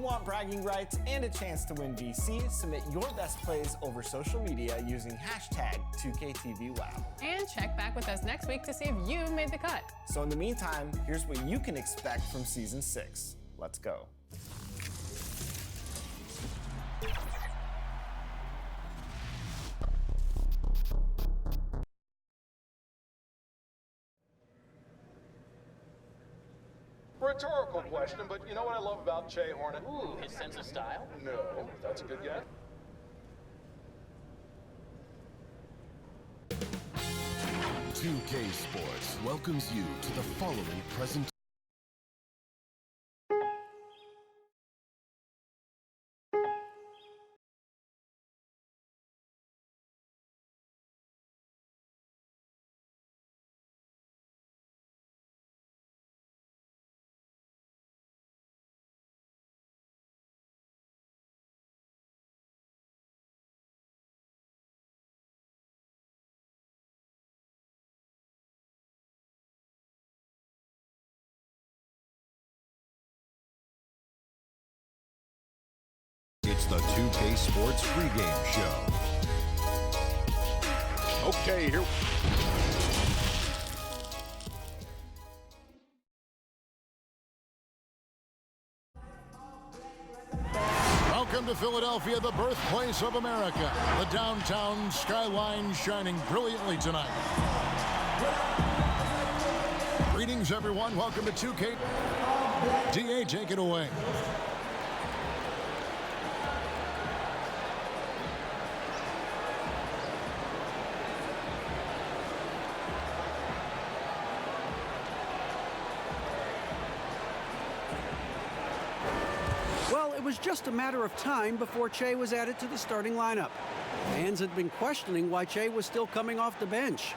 want bragging rights and a chance to win VC, submit your best plays over social media using hashtag 2KTVWow. And check back with us next week to see if you made the cut. So in the meantime, here's what you can expect from Season 6. Let's go. Rhetorical question, but you know what I love about Che Hornet? Ooh, his sense of style? No, that's a good guess. "2K Sports welcomes you to the following presentation. It's the 2K Sports pregame show. Okay, here. Welcome to Philadelphia, the birthplace of America. The downtown skyline shining brilliantly tonight. Greetings, everyone. Welcome to 2K. DA, take it away. Well, it was just a matter of time before Che was added to the starting lineup. Fans had been questioning why Che was still coming off the bench.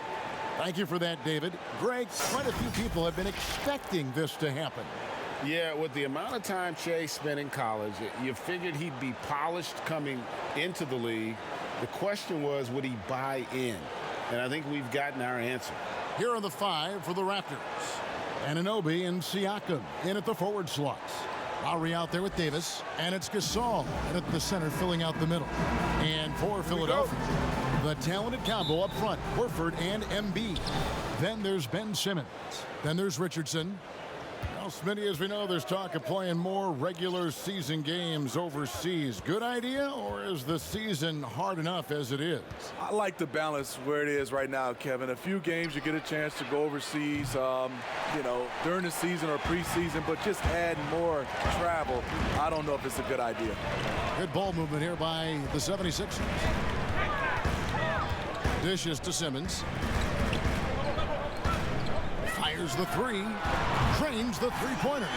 Thank you for that, David. Greg, quite a few people have been expecting this to happen. Yeah, with the amount of time Che spent in college, you figured he'd be polished coming into the league. The question was, would he buy in? And I think we've gotten our answer. Here are the five for the Raptors. Anunoby and Siakam in at the forward slots. Lowry out there with Davis, and it's Gasol at the center filling out the middle. And for Philadelphia, the talented combo up front, Horford and Embiid. Then there's Ben Simmons. Then there's Richardson. Well, Smitty, as we know, there's talk of playing more regular season games overseas. Good idea, or is the season hard enough as it is? I like the balance where it is right now, Kevin. A few games you get a chance to go overseas, you know, during the season or preseason, but just add more travel, I don't know if it's a good idea. Good ball movement here by the 76ers. Dishes to Simmons. Fires the three. Trains the three-pointer.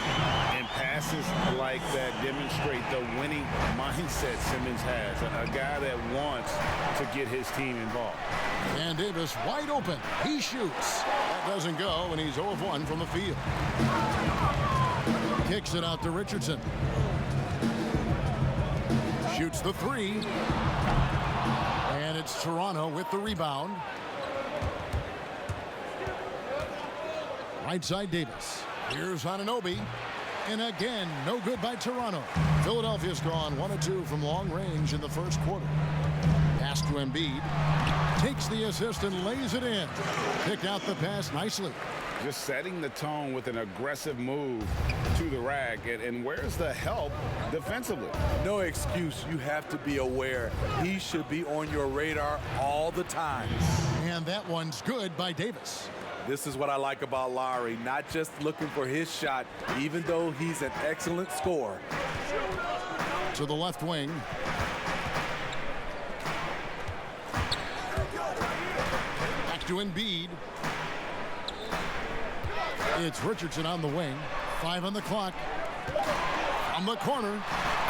And passes like that demonstrate the winning mindset Simmons has. A guy that wants to get his team involved. And Davis wide open. He shoots. That doesn't go, and he's 0 of 1 from the field. Kicks it out to Richardson. Shoots the three. And it's Toronto with the rebound. Right side Davis. Here's Anunoby. And again, no good by Toronto. Philadelphia's gone 1 of 2 from long range in the first quarter. Pass to Embiid. Takes the assist and lays it in. Picked out the pass nicely. Just setting the tone with an aggressive move to the rack. And where's the help defensively? No excuse. You have to be aware. He should be on your radar all the time. And that one's good by Davis. This is what I like about Lowry, not just looking for his shot, even though he's an excellent scorer. To the left wing. Back to Embiid. It's Richardson on the wing. 5 on the clock. On the corner.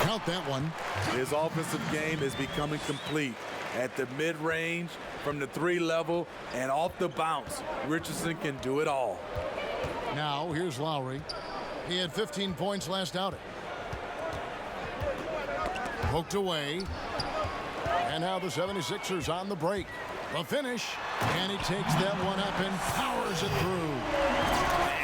Count that one. His offensive game is becoming complete. At the mid-range, from the 3 level, and off the bounce, Richardson can do it all. Now, here's Lowry. He had 15 points last outing. Poked away. And now the 76ers on the break. The finish. And he takes that one up and powers it through.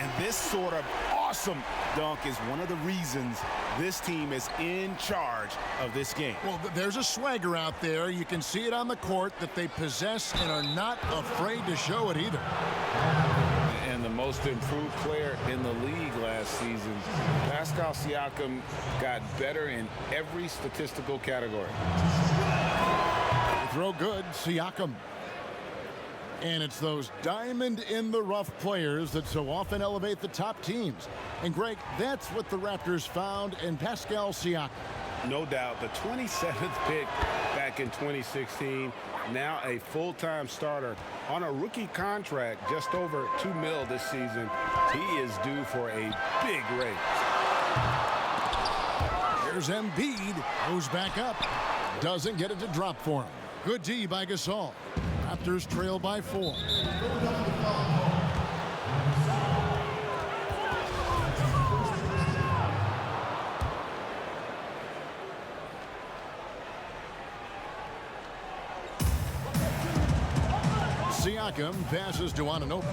And this sort of awesome awesome dunk is one of the reasons this team is in charge of this game. Well, there's a swagger out there. You can see it on the court that they possess and are not afraid to show it either. And the most improved player in the league last season, Pascal Siakam, got better in every statistical category. Throw good, Siakam. And it's those diamond-in-the-rough players that so often elevate the top teams. And, Greg, that's what the Raptors found in Pascal Siakam. No doubt. The 27th pick back in 2016, now a full-time starter on a rookie contract, just over $2 million this season. He is due for a big raise. Here's Embiid, goes back up. Doesn't get it to drop for him. Good D by Gasol. Raptors trail by 4. Siakam passes to Anunoby.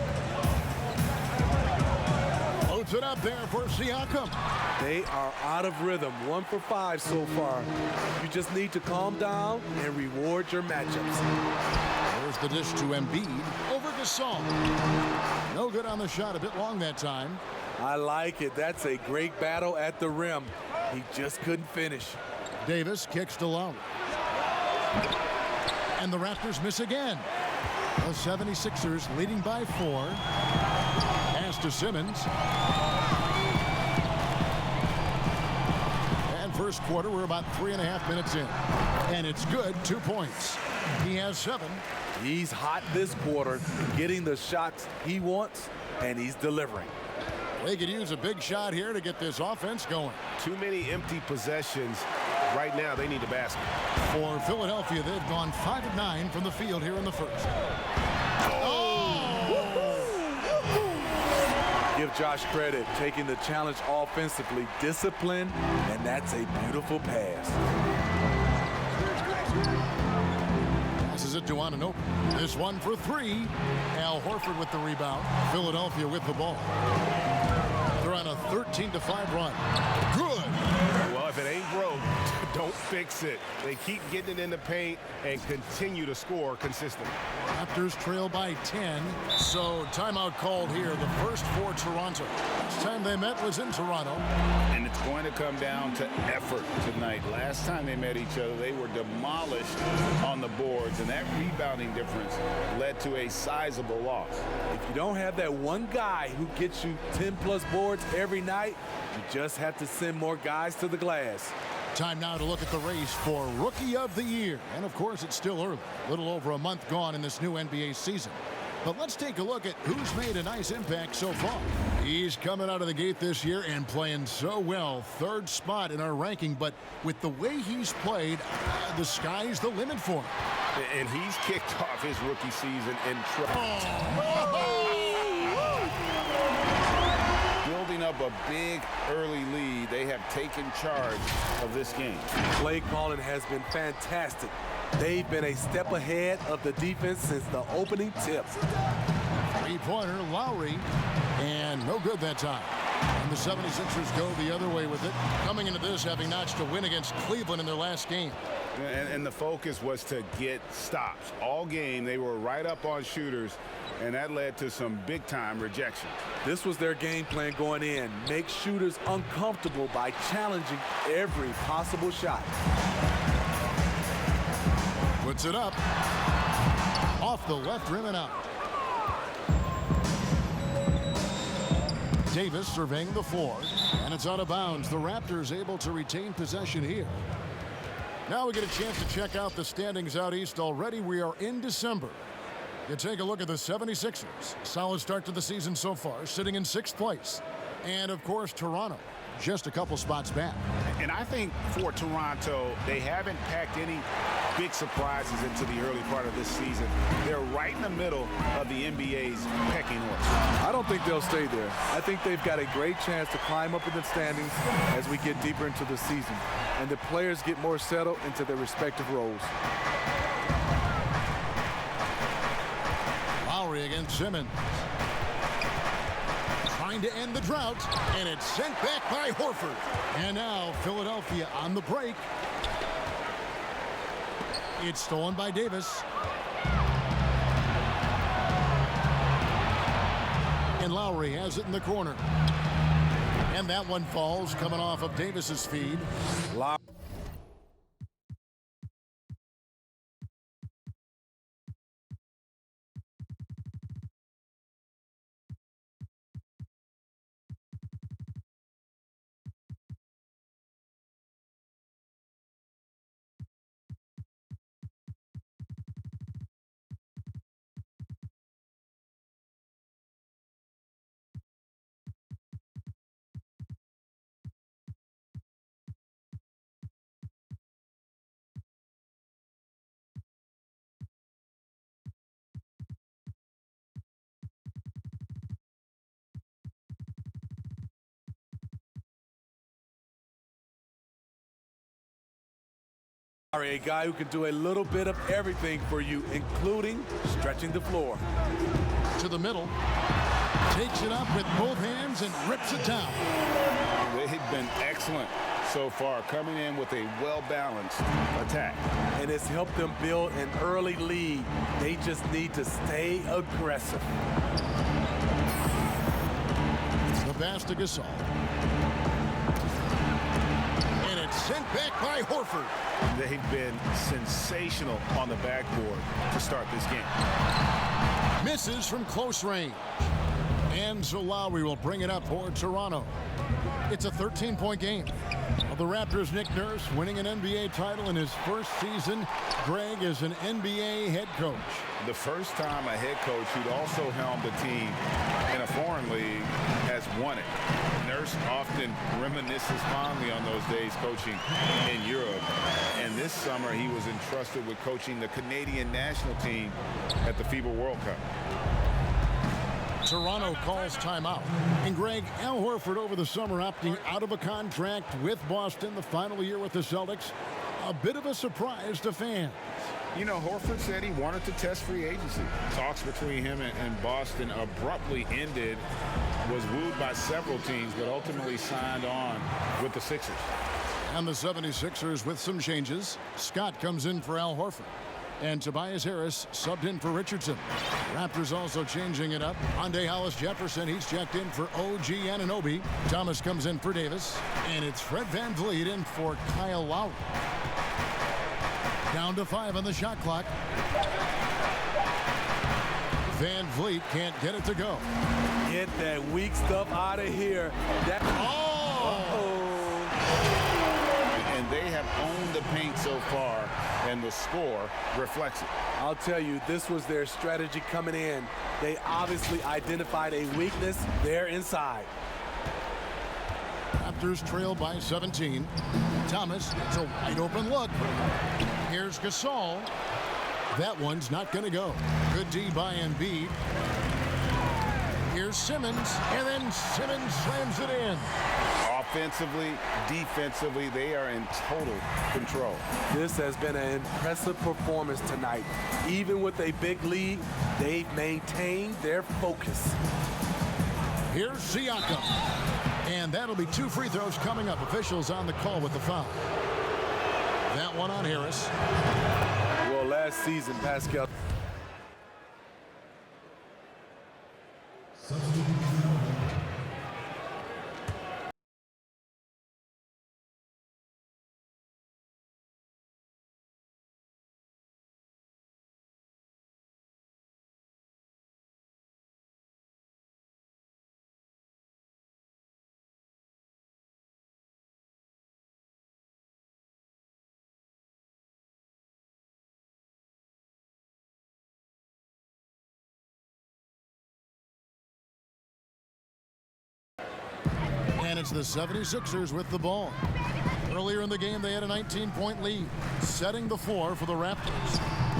Loads it up there for Siakam. They are out of rhythm. 1 for 5 so far. You just need to calm down and reward your matchups. There's the dish to Embiid over Gasol. No good on the shot. A bit long that time. I like it. That's a great battle at the rim. He just couldn't finish. Davis kicks to Lowry. And the Raptors miss again. The 76ers leading by 4. Pass to Simmons. And first quarter, we're about 3.5 minutes in. And it's good, 2 points. He has 7. He's hot this quarter, getting the shots he wants, and he's delivering. They could use a big shot here to get this offense going. Too many empty possessions. Right now, they need a basket. For Philadelphia, they've gone 5 of 9 from the field here in the first. Give Josh credit, taking the challenge offensively, discipline, and that's a beautiful pass. Passes it to Anunoby. This one for 3. Al Horford with the rebound. Philadelphia with the ball. They're on a 13-5 run. Good. Well, if it ain't broke, don't fix it. They keep getting it in the paint and continue to score consistently. Raptors trail by 10. So timeout called here. The first for Toronto. Last time they met was in Toronto. And it's going to come down to effort tonight. Last time they met each other, they were demolished on the boards, and that rebounding difference led to a sizable loss. If you don't have that one guy who gets you 10+ boards every night, you just have to send more guys to the glass. Time now to look at the race for Rookie of the Year. And, of course, it's still early. A little over a month gone in this new NBA season. But let's take a look at who's made a nice impact so far. He's coming out of the gate this year and playing so well. 3rd spot in our ranking. But with the way he's played, the sky's the limit for him. And he's kicked off his rookie season in building up a big early lead. They have taken charge of this game. Play calling has been fantastic. They've been a step ahead of the defense since the opening tip. 3-pointer, Lowry, and no good that time. And the 76ers go the other way with it, coming into this having notched a win against Cleveland in their last game. And the focus was to get stops. All game, they were right up on shooters, and that led to some big-time rejection. This was their game plan going in. Make shooters uncomfortable by challenging every possible shot. Puts it up. Off the left rim and out. Davis surveying the floor, and it's out of bounds. The Raptors able to retain possession here. Now we get a chance to check out the standings out east already. We are in December. You take a look at the 76ers. Solid start to the season so far, sitting in 6th place. And, of course, Toronto, just a couple spots back. And I think for Toronto, they haven't packed any big surprises into the early part of this season. They're right in the middle of the NBA's pecking order. I don't think they'll stay there. I think they've got a great chance to climb up in the standings as we get deeper into the season, and the players get more settled into their respective roles. Lowry against Simmons. trying to end the drought, and it's sent back by Horford. And now Philadelphia on the break. It's stolen by Davis. And Lowry has it in the corner. And that one falls coming off of Davis's feed. A guy who can do a little bit of everything for you, including stretching the floor. To the middle. Takes it up with both hands and rips it down. They've been excellent so far, coming in with a well-balanced attack. And it's helped them build an early lead. They just need to stay aggressive. The pass to Gasol. And it's sent back by Horford. They've been sensational on the backboard to start this game. Misses from close range. And so Lowry will bring it up for Toronto. It's a 13-point game. The Raptors' Nick Nurse winning an NBA title in his first season. Greg is an NBA head coach. The first time a head coach who'd also helmed a team in a foreign league has won it. Nurse often reminisces fondly on those days coaching in Europe. And this summer he was entrusted with coaching the Canadian national team at the FIBA World Cup. Toronto calls timeout. And Greg, Al Horford over the summer opting out of a contract with Boston, the final year with the Celtics. A bit of a surprise to fans. You know, Horford said he wanted to test free agency. Talks between him and Boston abruptly ended, was wooed by several teams, but ultimately signed on with the Sixers. And the 76ers with some changes. Scott comes in for Al Horford. And Tobias Harris subbed in for Richardson. Raptors also changing it up. Andre Hollis-Jefferson, he's checked in for OG Anunoby. Thomas comes in for Davis. And it's Fred VanVleet in for Kyle Lowry. Down to 5 on the shot clock. VanVleet can't get it to go. Get that weak stuff out of here. And they have owned the paint so far, and the score reflects it. I'll tell you, this was their strategy coming in. They obviously identified a weakness there inside. Raptors trail by 17. Thomas, it's a wide open look. Here's Gasol. That one's not going to go. Good D by Embiid. Here's Simmons, and then Simmons slams it in. Offensively, defensively, they are in total control. This has been an impressive performance tonight. Even with a big lead, they've maintained their focus. Here's Siakam. And that'll be 2 free throws coming up. Officials on the call with the foul. That one on Harris. Well, last season, Pascal. And it's the 76ers with the ball. Earlier in the game, they had a 19-point lead, setting the floor for the Raptors.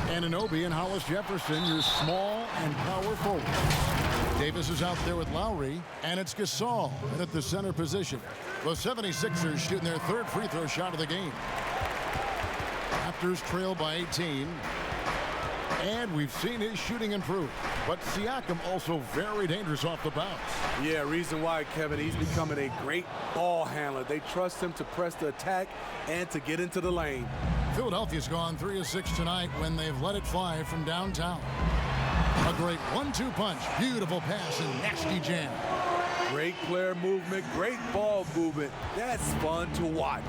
Anunoby and Hollis-Jefferson, your small and power forwards. Davis is out there with Lowry, and it's Gasol at the center position. The 76ers shooting their 3rd free throw shot of the game. Raptors trail by 18. And we've seen his shooting improve. But Siakam also very dangerous off the bounce. Yeah, reason why, Kevin, he's becoming a great ball handler. They trust him to press the attack and to get into the lane. Philadelphia's gone 3 of 6 tonight when they've let it fly from downtown. A great 1-2 punch. Beautiful pass and nasty jam. Great player movement, great ball movement. That's fun to watch.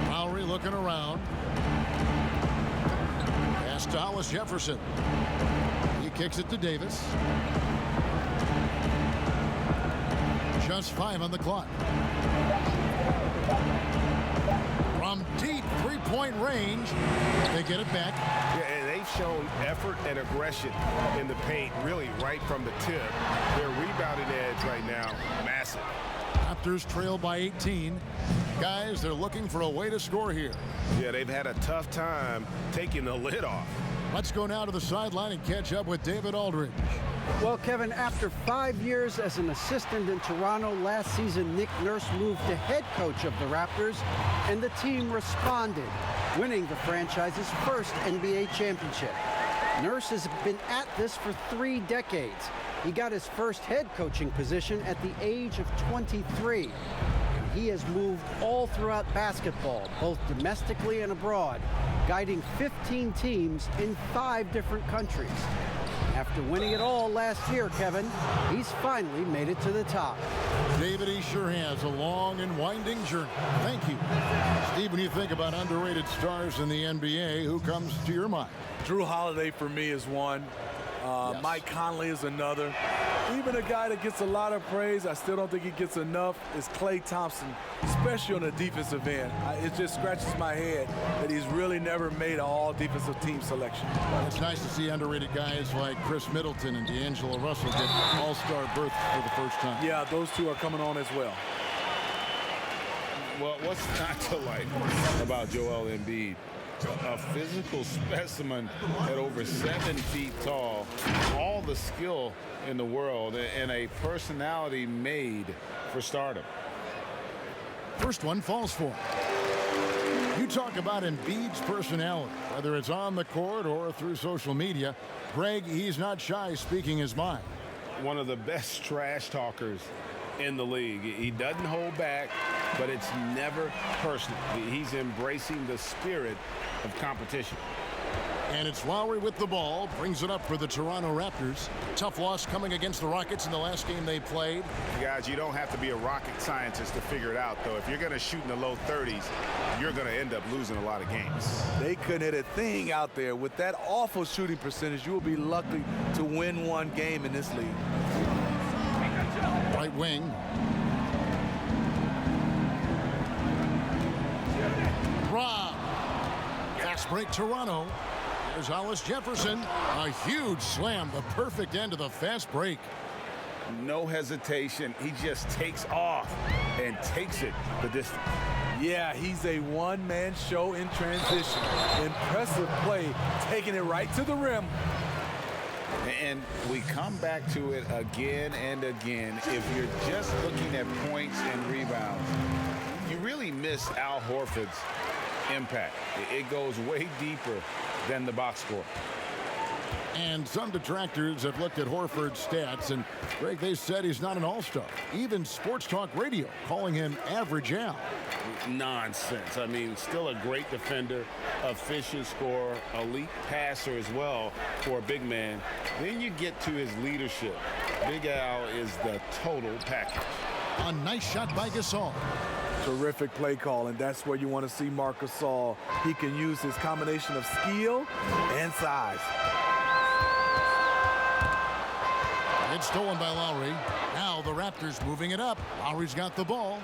Lowry looking around. Pass to Hollis Jefferson. He kicks it to Davis. Just 5 on the clock. From deep three-point range, they get it back. Yeah, and they've shown effort and aggression in the paint, really right from the tip. Their rebounding edge right now, massive. Raptors trail by 18. Guys, they're looking for a way to score here. Yeah, they've had a tough time taking the lid off. Let's go now to the sideline and catch up with David Aldridge. Well, Kevin, after 5 years as an assistant in Toronto last season, Nick Nurse moved to head coach of the Raptors, and the team responded, winning the franchise's first NBA championship. Nurse has been at this for 3 decades. He got his first head coaching position at the age of 23. He has moved all throughout basketball, both domestically and abroad, guiding 15 teams in 5 different countries. After winning it all last year, Kevin, he's finally made it to the top. David, he sure has a long and winding journey. Thank you. Steve, when you think about underrated stars in the NBA, who comes to your mind? Drew Holiday for me is one. Yes. Mike Conley is another. Even a guy that gets a lot of praise, I still don't think he gets enough, is Klay Thompson, especially on the defensive end. It just scratches my head that he's really never made an all-defensive team selection. It's nice to see underrated guys like Chris Middleton and D'Angelo Russell get all-star berth for the first time. Yeah, those two are coming on as well. Well, what's not to like about Joel Embiid? A physical specimen at over 7 feet tall, all the skill in the world, and a personality made for stardom. First one falls for him. You talk about Embiid's personality, whether it's on the court or through social media. Greg, he's not shy speaking his mind. One of the best trash talkers in the league. He doesn't hold back, but it's never personal. He's embracing the spirit of competition. And it's Lowry with the ball, brings it up for the Toronto Raptors. Tough loss coming against the Rockets in the last game they played. Guys, you don't have to be a rocket scientist to figure it out, though. If you're going to shoot in the low 30s, you're going to end up losing a lot of games. They couldn't hit a thing out there. With that awful shooting percentage, you will be lucky to win one game in this league. Right wing. Rob. Fast break Toronto. There's Hollis Jefferson. A huge slam. The perfect end of the fast break. No hesitation. He just takes off and takes it the distance. Yeah, he's a one-man show in transition. Impressive play, taking it right to the rim. And we come back to it again and again. If you're just looking at points and rebounds, you really miss Al Horford's impact. It goes way deeper than the box score. And some detractors have looked at Horford's stats, and Greg, they said he's not an all-star. Even Sports Talk Radio calling him average Al. Nonsense. I mean, still a great defender, efficient scorer, elite passer as well for a big man. Then you get to his leadership. Big Al is the total package. A nice shot by Gasol. Terrific play call, and that's where you want to see Marc Gasol. He can use his combination of skill and size. It's stolen by Lowry. Now the Raptors moving it up. Lowry's got the ball.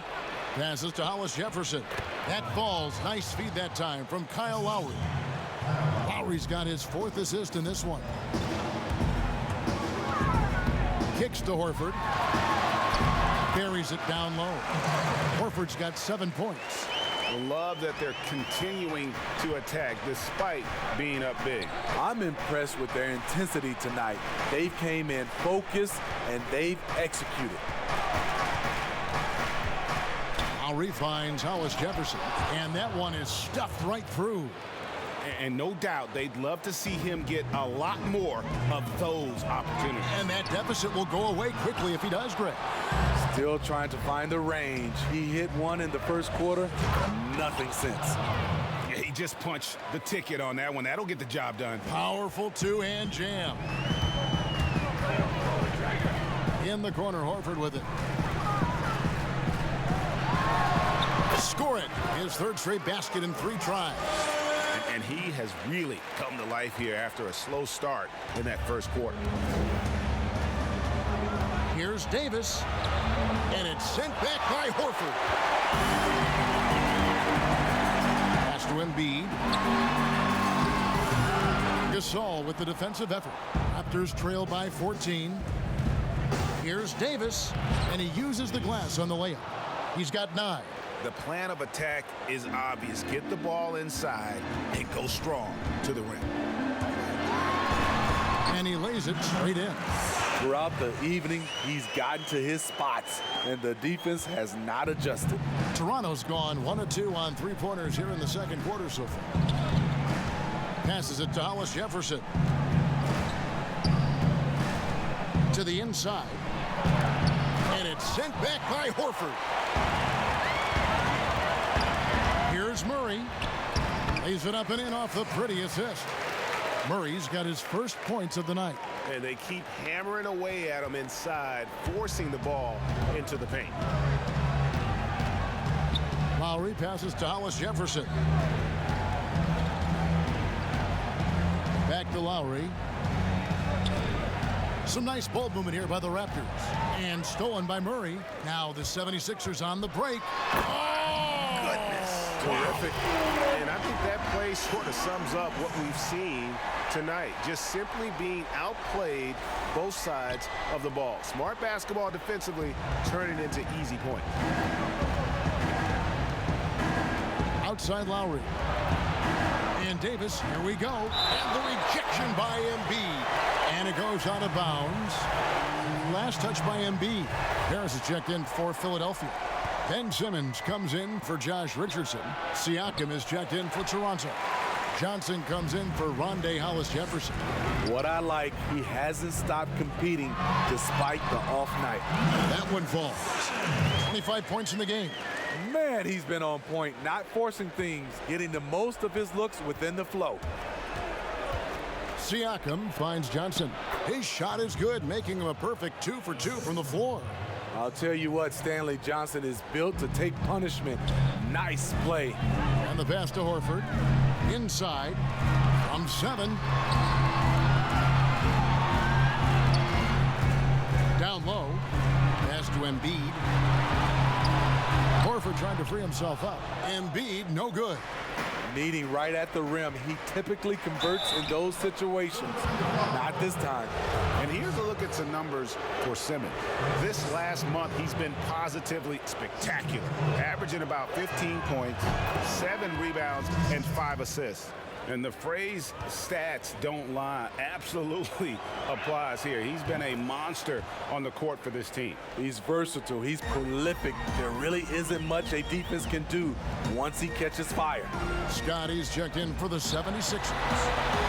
Passes to Hollis Jefferson. That falls. Nice feed that time from Kyle Lowry. Lowry's got his 4th assist in this one. Kicks to Horford. Buries it down low. Horford's got 7 points. Love that they're continuing to attack despite being up big. I'm impressed with their intensity tonight. They came in focused and they've executed. Lowry finds Hollis Jefferson, and that one is stuffed right through. And no doubt they'd love to see him get a lot more of those opportunities. And that deficit will go away quickly if he does, Greg. Still trying to find the range. He hit one in the first quarter, nothing since. Yeah, he just punched the ticket on that one. That'll get the job done. Powerful two-hand jam. In the corner, Horford with it. Score it. His third straight basket in 3 tries. And he has really come to life here after a slow start in that first quarter. Here's Davis, and it's sent back by Horford. Pass to Embiid. Gasol with the defensive effort. Raptors trail by 14. Here's Davis, and he uses the glass on the layup. He's got 9. The plan of attack is obvious. Get the ball inside and go strong to the rim. And he lays it straight in. Throughout the evening, he's gotten to his spots, and the defense has not adjusted. Toronto's gone 1 of 2 on 3-pointers here in the second quarter so far. Passes it to Hollis Jefferson. To the inside. And it's sent back by Horford. Here's Murray. Lays it up and in off the pretty assist. Murray's got his first points of the night. And they keep hammering away at him inside, forcing the ball into the paint. Lowry passes to Hollis Jefferson. Back to Lowry. Some nice ball movement here by the Raptors. And stolen by Murray. Now the 76ers on the break. Oh! Goodness. Terrific. And I think that play sort of sums up what we've seen tonight. Just simply being outplayed both sides of the ball. Smart basketball defensively, turning into easy points. Outside Lowry. And Davis, here we go. And the rejection by Embiid. And it goes out of bounds. Last touch by Embiid. Harris is checked in for Philadelphia. Ben Simmons comes in for Josh Richardson. Siakam is checked in for Toronto. Johnson comes in for Rondé Hollis Jefferson. What I like, he hasn't stopped competing despite the off night. That one falls. 25 points in the game. Man, he's been on point, not forcing things, getting the most of his looks within the flow. Siakam finds Johnson. His shot is good, making him a perfect 2 for 2 from the floor. I'll tell you what, Stanley Johnson is built to take punishment. Nice play. And the pass to Horford. Inside. From 7. Down low. Pass to Embiid. Horford trying to free himself up. Embiid, no good. Meeting right at the rim. He typically converts in those situations. Not this time. And here's a look at some numbers for Simmons. This last month, he's been positively spectacular, averaging about 15 points, 7 rebounds, and 5 assists. And the phrase stats don't lie absolutely applies here. He's been a monster on the court for this team. He's versatile. He's prolific. There really isn't much a defense can do once he catches fire. Scotty's checked in for the 76ers.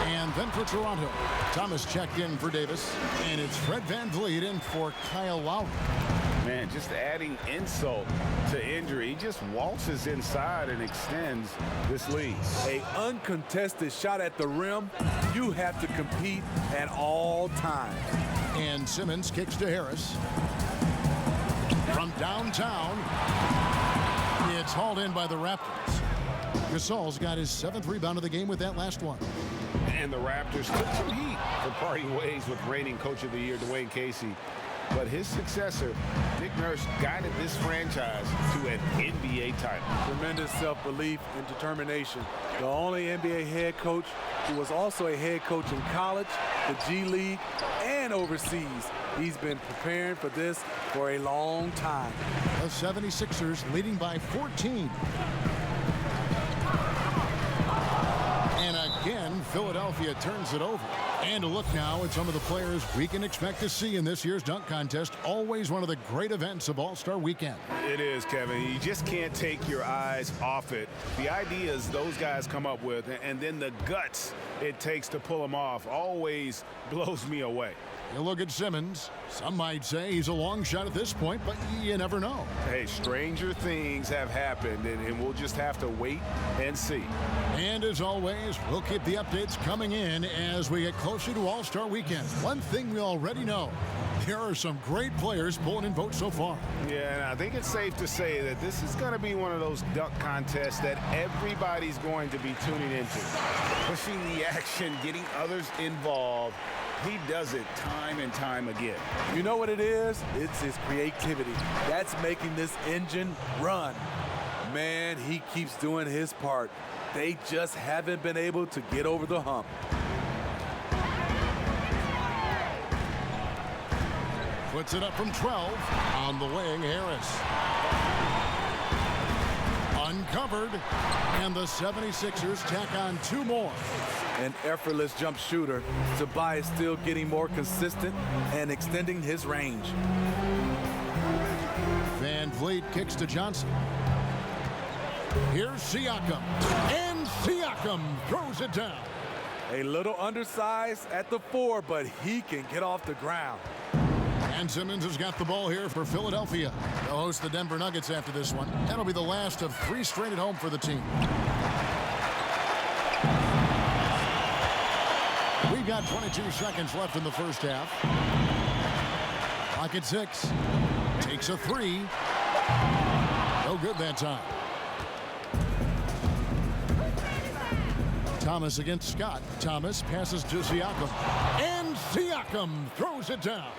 And then for Toronto, Thomas checked in for Davis. And it's Fred VanVleet in for Kyle Lowry. Man, just adding insult to injury. He just waltzes inside and extends this lead. A uncontested shot at the rim, you have to compete at all times. And Simmons kicks to Harris. From downtown, it's hauled in by the Raptors. Gasol's got his 7th rebound of the game with that last one. And the Raptors took some heat for parting ways with reigning Coach of the Year, Dwayne Casey. But his successor, Nick Nurse, guided this franchise to an NBA title. Tremendous self-belief and determination. The only NBA head coach who was also a head coach in college, the G League, and overseas. He's been preparing for this for a long time. The 76ers leading by 14. And again, Philadelphia turns it over. And a look now at some of the players we can expect to see in this year's dunk contest. Always one of the great events of All-Star Weekend. It is, Kevin. You just can't take your eyes off it. The ideas those guys come up with, and then the guts it takes to pull them off, always blows me away. You look at Simmons. Some might say he's a long shot at this point, but you never know. Hey, stranger things have happened, and we'll just have to wait and see. And as always, we'll keep the updates coming in as we get closer to All-Star Weekend. One thing we already know, there are some great players pulling in votes so far. Yeah, and I think it's safe to say that this is going to be one of those dunk contests that everybody's going to be tuning into. Pushing the action, getting others involved. He does it time and time again. You know what it is? It's his creativity. That's making this engine run. Man, he keeps doing his part. They just haven't been able to get over the hump. Puts it up from 12. On the wing, Harris. Uncovered. And the 76ers tack on 2 more. An effortless jump shooter. Tobias still getting more consistent and extending his range. Van Vliet kicks to Johnson. Here's Siakam. And Siakam throws it down. A little undersized at the 4, but he can get off the ground. And Simmons has got the ball here for Philadelphia. They'll host the Denver Nuggets after this one. That'll be the last of 3 straight at home for the team. We've got 22 seconds left in the first half. Clock at 6. Takes a 3. No good that time. Thomas against Scott. Thomas passes to Siakam. And Siakam throws it down.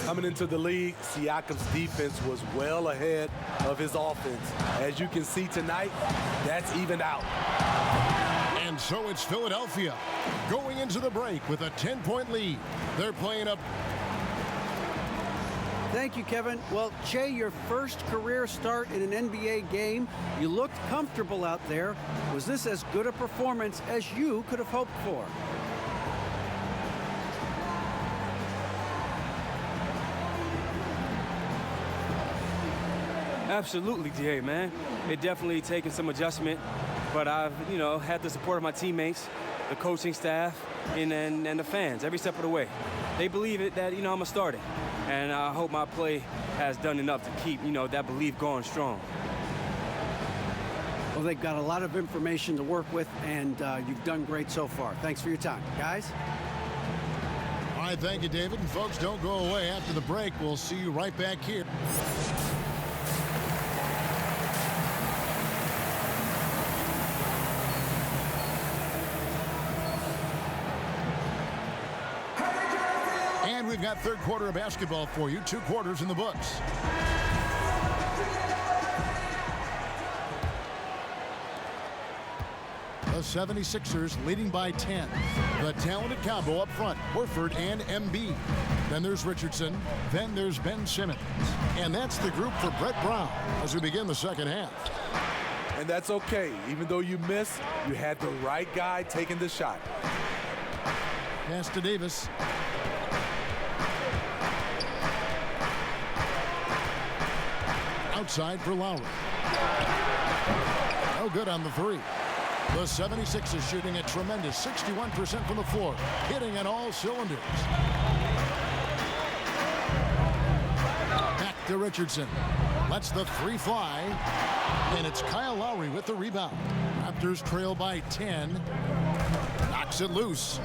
Coming into the league, Siakam's defense was well ahead of his offense. As you can see tonight, that's evened out. And so it's Philadelphia going into the break with a 10-point lead. They're playing up. Thank you, Kevin. Well, Jay, your first career start in an NBA game. You looked comfortable out there. Was this as good a performance as you could have hoped for? Absolutely, Jay, man. It definitely taken some adjustment, but I've, had the support of my teammates, the coaching staff, and the fans every step of the way. They believe it that, I'm a starter, and I hope my play has done enough to keep, that belief going strong. Well, they've got a lot of information to work with, and you've done great so far. Thanks for your time, guys. All right, thank you, David. And folks, don't go away after the break. We'll see you right back here. And we've got third quarter of basketball for you. 2 quarters in the books. The 76ers leading by 10. The talented combo up front, Horford and Embiid. Then there's Richardson. Then there's Ben Simmons. And that's the group for Brett Brown as we begin the second half. And that's okay. Even though you missed, you had the right guy taking the shot. Pass to Davis. Outside for Lowry. No good on the 3. The 76ers shooting a tremendous 61% from the floor, hitting on all cylinders. Back to Richardson. Lets the 3 fly. And it's Kyle Lowry with the rebound. Raptors trail by 10. Knocks it loose.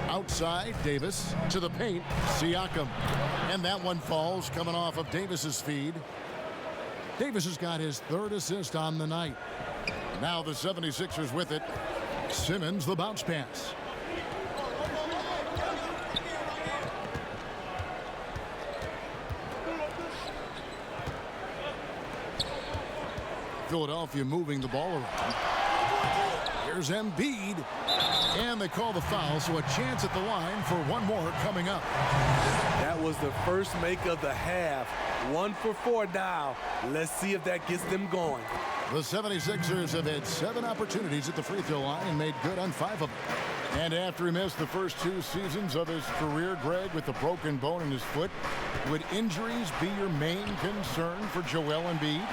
Outside, Davis to the paint, Siakam. And that one falls coming off of Davis's feed. Davis has got his 3rd assist on the night. Now the 76ers with it. Simmons the bounce pass. Philadelphia moving the ball around. Here's Embiid. And they call the foul, so a chance at the line for one more coming up. That was the first make of the half. 1 for 4 now. Let's see if that gets them going. The 76ers have had 7 opportunities at the free throw line and made good on 5 of them. And after he missed the first 2 seasons of his career, Greg, with a broken bone in his foot, would injuries be your main concern for Joel Embiid?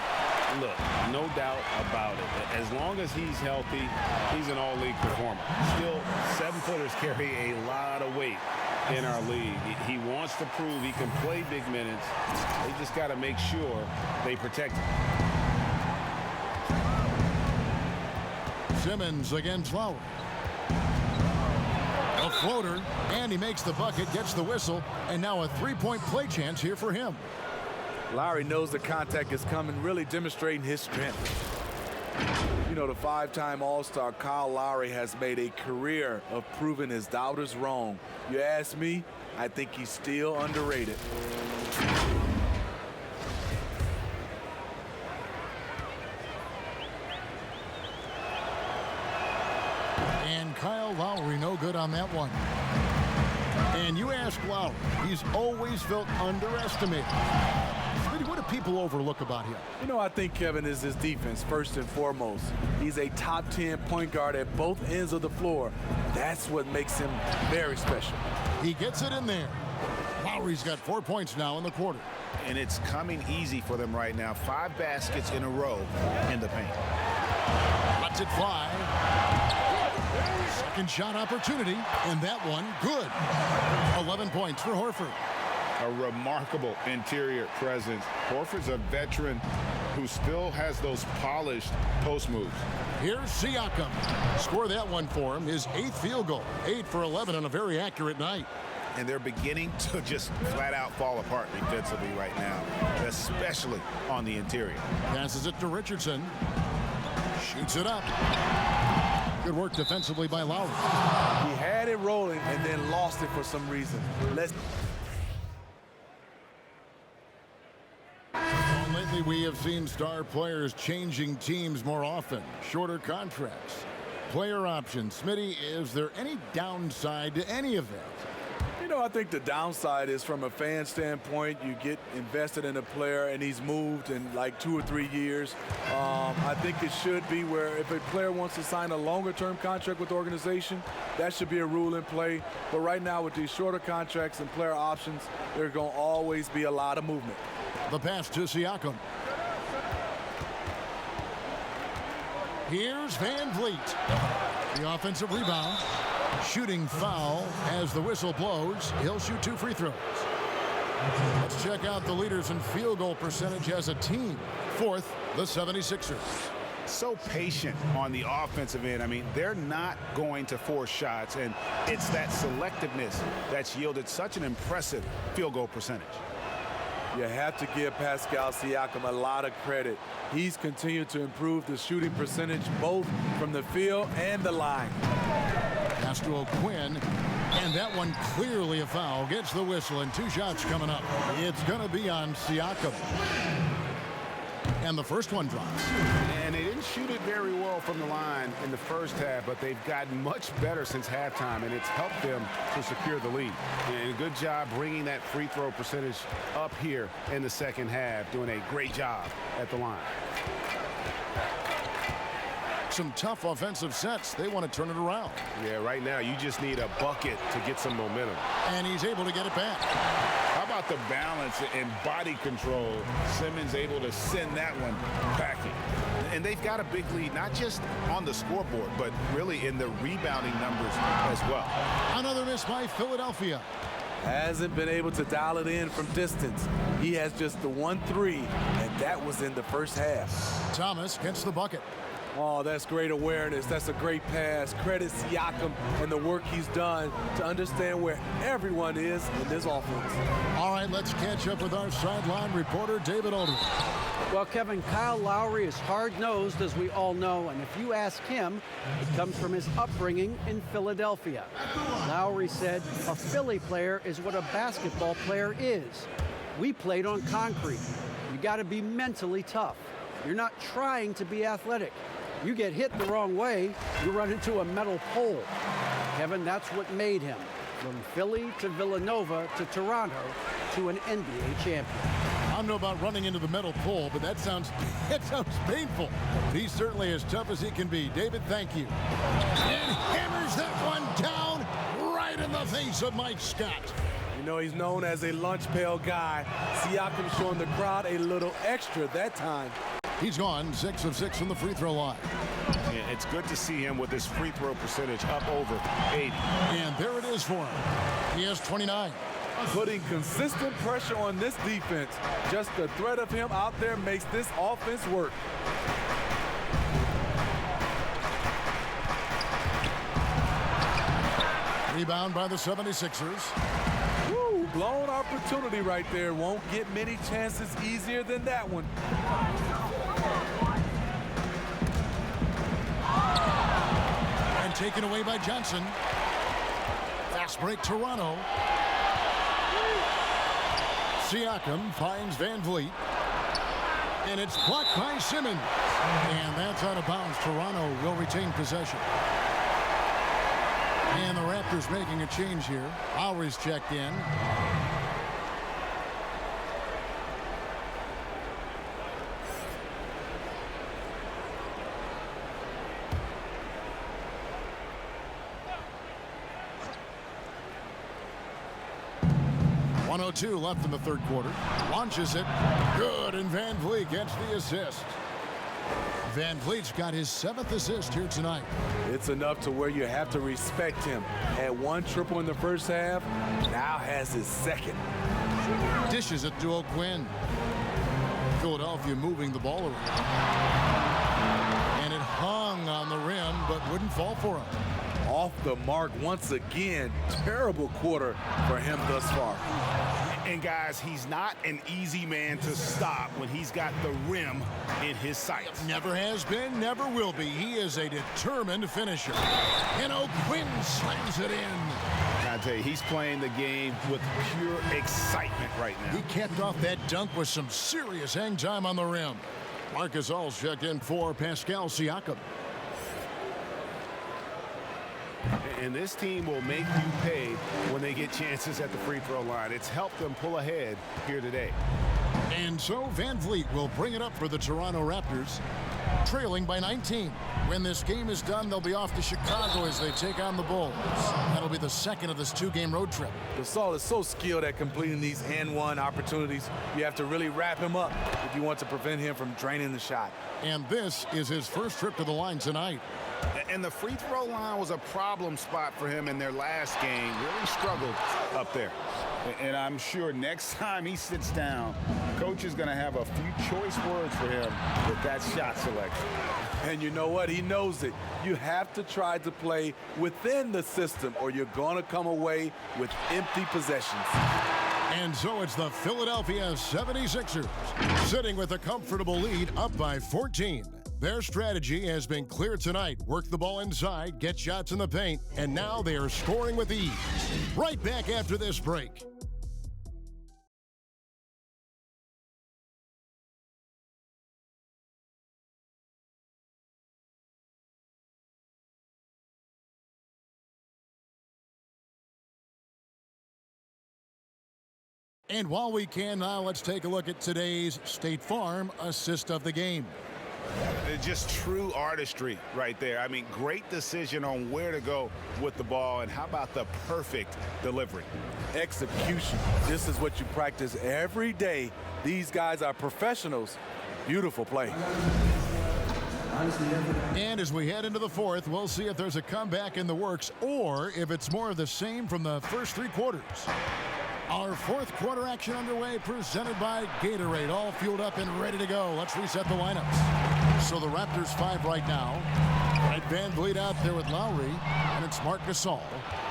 Look, no doubt about it. As long as he's healthy, he's an all-league performer. Still, 7-footers carry a lot of weight in our league. He wants to prove he can play big minutes. They just got to make sure they protect him. Simmons against Lowry. A floater, and he makes the bucket, gets the whistle, and now a 3-point play chance here for him. Lowry knows the contact is coming, really demonstrating his strength. You know, the 5-time All-Star Kyle Lowry has made a career of proving his doubters wrong. You ask me, I think he's still underrated. And Kyle Lowry no good on that one. And you ask Lowry, he's always felt underestimated. What do people overlook about him? You know, I think, Kevin, is his defense, first and foremost. He's a top 10 point guard at both ends of the floor. That's what makes him very special. He gets it in there. Lowry's got 4 points now in the quarter. And it's coming easy for them right now. 5 baskets in a row in the paint. Lets it fly. Second shot opportunity, and that one good. 11 points for Horford. A remarkable interior presence. Horford's a veteran who still has those polished post moves. Here's Siakam. Score that one for him. His 8th field goal. 8 for 11 on a very accurate night. And they're beginning to just flat out fall apart defensively right now, especially on the interior. Passes it to Richardson. Shoots it up. Good work defensively by Lowry. He had it rolling and then lost it for some reason. Lately, we have seen star players changing teams more often. Shorter contracts, player options. Smitty, is there any downside to any of that? You know, I think the downside is from a fan standpoint, you get invested in a player and he's moved in like 2 or 3 years. I think it should be where if a player wants to sign a longer-term contract with the organization, that should be a rule in play. But right now with these shorter contracts and player options, there's going to always be a lot of movement. The pass to Siakam. Here's Van Vliet. The offensive rebound. Shooting foul as the whistle blows. He'll shoot 2 free throws. Let's check out the leaders in field goal percentage as a team. 4th, the 76ers. So patient on the offensive end. I mean, they're not going to force shots, and it's that selectiveness that's yielded such an impressive field goal percentage. You have to give Pascal Siakam a lot of credit. He's continued to improve the shooting percentage both from the field and the line. Pass to O'Quinn, and that one clearly a foul. Gets the whistle, and 2 shots coming up. It's going to be on Siakam. And the first one drops. And they didn't shoot it very well from the line in the first half, but they've gotten much better since halftime, and it's helped them to secure the lead. And a good job bringing that free throw percentage up here in the second half, doing a great job at the line. Some tough offensive sets. They want to turn it around. Yeah, right now you just need a bucket to get some momentum. And he's able to get it back. How about the balance and body control? Simmons able to send that one packing. And they've got a big lead, not just on the scoreboard, but really in the rebounding numbers as well. Another miss by Philadelphia. Hasn't been able to dial it in from distance. He has just the 1-3, and that was in the first half. Thomas gets the bucket. Oh, that's great awareness. That's a great pass. Credit Siakam and the work he's done to understand where everyone is in this offense. All right, let's catch up with our sideline reporter, David Aldridge. Well, Kevin, Kyle Lowry is hard-nosed, as we all know, and if you ask him, it comes from his upbringing in Philadelphia. Lowry said, a Philly player is what a basketball player is. We played on concrete. You got to be mentally tough. You're not trying to be athletic. You get hit the wrong way, you run into a metal pole. Kevin, that's what made him. From Philly to Villanova to Toronto to an NBA champion. don't know about running into the metal pole, but that sounds painful. He's certainly as tough as he can be. David, thank you. And hammers that one down right in the face of Mike Scott. You know, he's known as a lunch pail guy. Siakam showing the crowd a little extra that time. He's gone 6 of 6 from the free throw line. Yeah, it's good to see him with his free throw percentage up over 80. And there it is for him. He has 29. Putting consistent pressure on this defense. Just the threat of him out there makes this offense work. Rebound by the 76ers. Woo, blown opportunity right there. Won't get many chances easier than that one. And taken away by Johnson. Fast break Toronto. Siakam finds Van Vliet. And it's blocked by Simmons. And that's out of bounds. Toronto will retain possession. And the Raptors making a change here. Lowry's checked in. .102 left in the third quarter. Launches it. Good, and Van Vliet gets the assist. Van Vliet's got his 7th assist here tonight. It's enough to where you have to respect him. Had 1 triple in the first half, now has his 2nd. Dishes it to O'Quinn. Philadelphia moving the ball around. And it hung on the rim, but wouldn't fall for him. Off the mark once again. Terrible quarter for him thus far. And guys, he's not an easy man to stop when he's got the rim in his sights. Never has been, never will be. He is a determined finisher. And O'Quinn slams it in. I tell you, he's playing the game with pure excitement right now. He capped off that dunk with some serious hang time on the rim. Marcus All's checked in for Pascal Siakam. And this team will make you pay when they get chances at the free throw line. It's helped them pull ahead here today. And so Van Vliet will bring it up for the Toronto Raptors, trailing by 19. When this game is done, they'll be off to Chicago as they take on the Bulls. That'll be the 2nd of this 2-game road trip. Gasol is so skilled at completing these and-one opportunities. You have to really wrap him up if you want to prevent him from draining the shot. And this is his first trip to the line tonight. And the free throw line was a problem spot for him in their last game. Really struggled up there. And I'm sure next time he sits down, coach is going to have a few choice words for him with that shot selection. And you know what? He knows it. You have to try to play within the system or you're going to come away with empty possessions. And so it's the Philadelphia 76ers sitting with a comfortable lead up by 14. Their strategy has been clear tonight. Work the ball inside, get shots in the paint, and now they are scoring with ease. Right back after this break. And while we can now, let's take a look at today's State Farm assist of the game. Just true artistry right there. I mean, great decision on where to go with the ball, and how about the perfect delivery? Execution. This is what you practice every day. These guys are professionals. Beautiful play. And as we head into the fourth, we'll see if there's a comeback in the works or if it's more of the same from the first 3 quarters. Our fourth quarter action underway, presented by Gatorade, all fueled up and ready to go. Let's reset the lineups. So the Raptors 5 right now. Right, Van Vliet out there with Lowry, and it's Marc Gasol.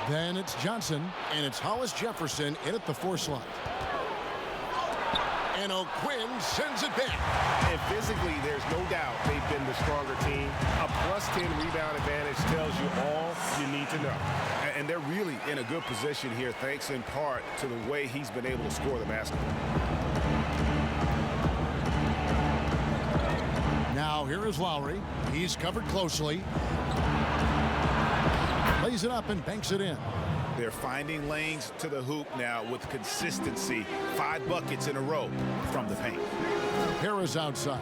Then it's Johnson, and it's Hollis Jefferson in at the 4 slot. And O'Quinn sends it back. And physically, there's no doubt they've been the stronger team. A +10 rebound advantage tells you all you need to know. And they're really in a good position here, thanks in part to the way he's been able to score the basketball. Now here is Lowry. He's covered closely. Lays it up and banks it in. They're finding lanes to the hoop now with consistency. 5 buckets in a row from the paint. Harris outside.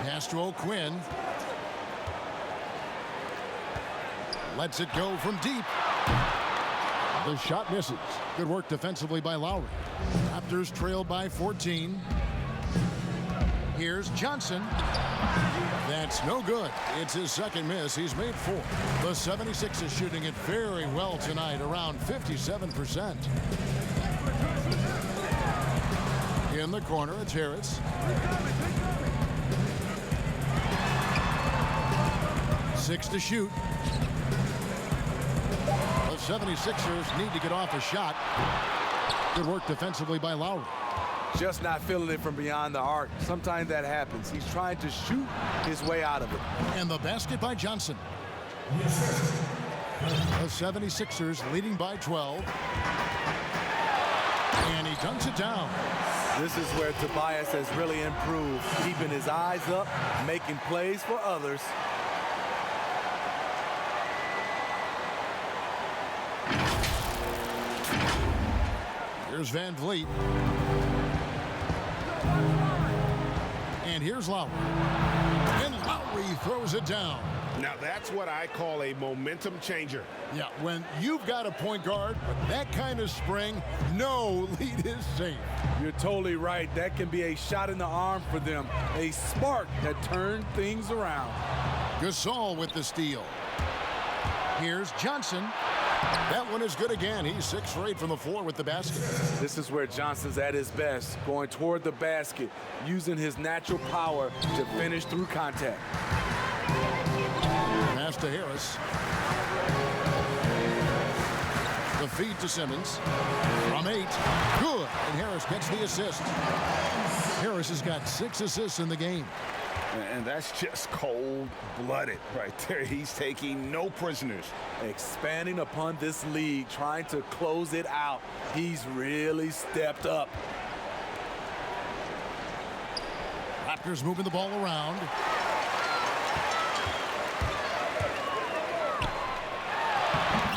Pass to O'Quinn. Lets it go from deep. The shot misses. Good work defensively by Lowry. Raptors trailed by 14. Here's Johnson. That's no good. It's his second miss. He's made 4. The 76ers shooting it very well tonight, around 57%. In the corner, it's Harris. 6 to shoot. The 76ers need to get off a shot. Good work defensively by Lowry. Just not feeling it from beyond the arc. Sometimes that happens. He's trying to shoot his way out of it. And the basket by Johnson. The 76ers leading by 12. And he dunks it down. This is where Tobias has really improved, keeping his eyes up, making plays for others. Here's Van Vliet. And here's Lowry. And Lowry throws it down. Now that's what I call a momentum changer. Yeah, when you've got a point guard with that kind of spring, no lead is safe. You're totally right. That can be a shot in the arm for them. A spark that turned things around. Gasol with the steal. Here's Johnson. That one is good again. He's 6 for 8 from the floor with the basket. This is where Johnson's at his best, going toward the basket, using his natural power to finish through contact. Pass to Harris. The feed to Simmons. From 8. Good. And Harris gets the assist. Harris has got 6 assists in the game. And that's just cold-blooded right there. He's taking no prisoners. Expanding upon this lead, trying to close it out. He's really stepped up. Raptors moving the ball around.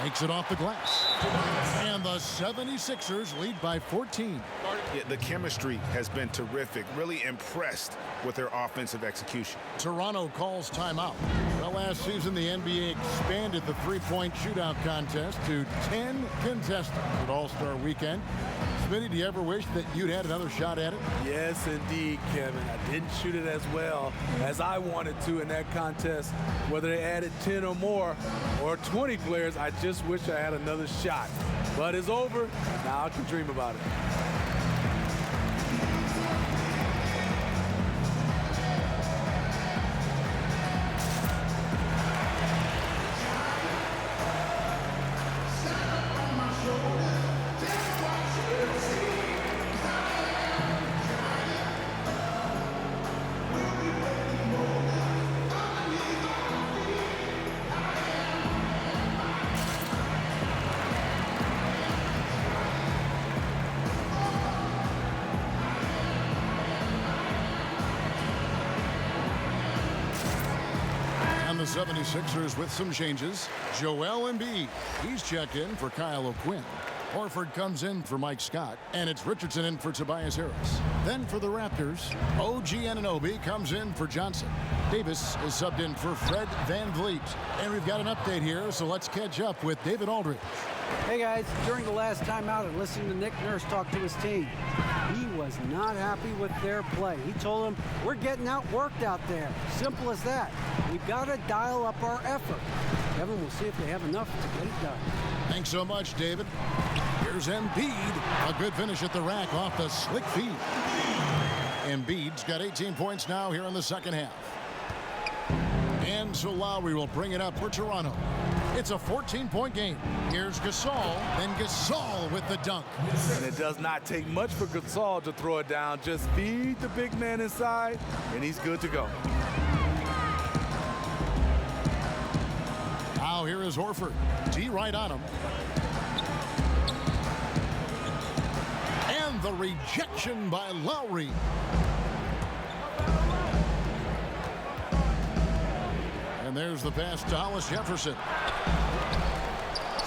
Makes it off the glass. And the 76ers lead by 14. Yeah, the chemistry has been terrific. Really impressed with their offensive execution. Toronto calls timeout. Well, last season, the NBA expanded the three-point shootout contest to 10 contestants at All-Star Weekend. Smitty, do you ever wish that you'd had another shot at it? Yes, indeed, Kevin. I didn't shoot it as well as I wanted to in that contest. Whether they added 10 or more or 20 players, I just wish I had another shot. But it's over. Now I can dream about it. The 76ers with some changes. Joel Embiid, he's checked in for Kyle O'Quinn. Horford comes in for Mike Scott, and it's Richardson in for Tobias Harris. Then for the Raptors, OG Anunoby comes in for Johnson. Davis is subbed in for Fred Van Vliet. And we've got an update here, so let's catch up with David Aldridge. Hey guys, during the last timeout and listening to Nick Nurse talk to his team, he was not happy with their play. He told them, we're getting outworked out there. Simple as that. We've got to dial up our effort. Kevin, we'll see if they have enough to get it done. Thanks so much, David. Here's Embiid. A good finish at the rack off the slick feed. Embiid's got 18 points now here in the second half. And so Lowry will bring it up for Toronto. It's a 14-point game. Here's Gasol, then Gasol with the dunk. And it does not take much for Gasol to throw it down. Just feed the big man inside, and he's good to go. Now here is Horford. D right on him. And the rejection by Lowry. there's the pass to Hollis Jefferson.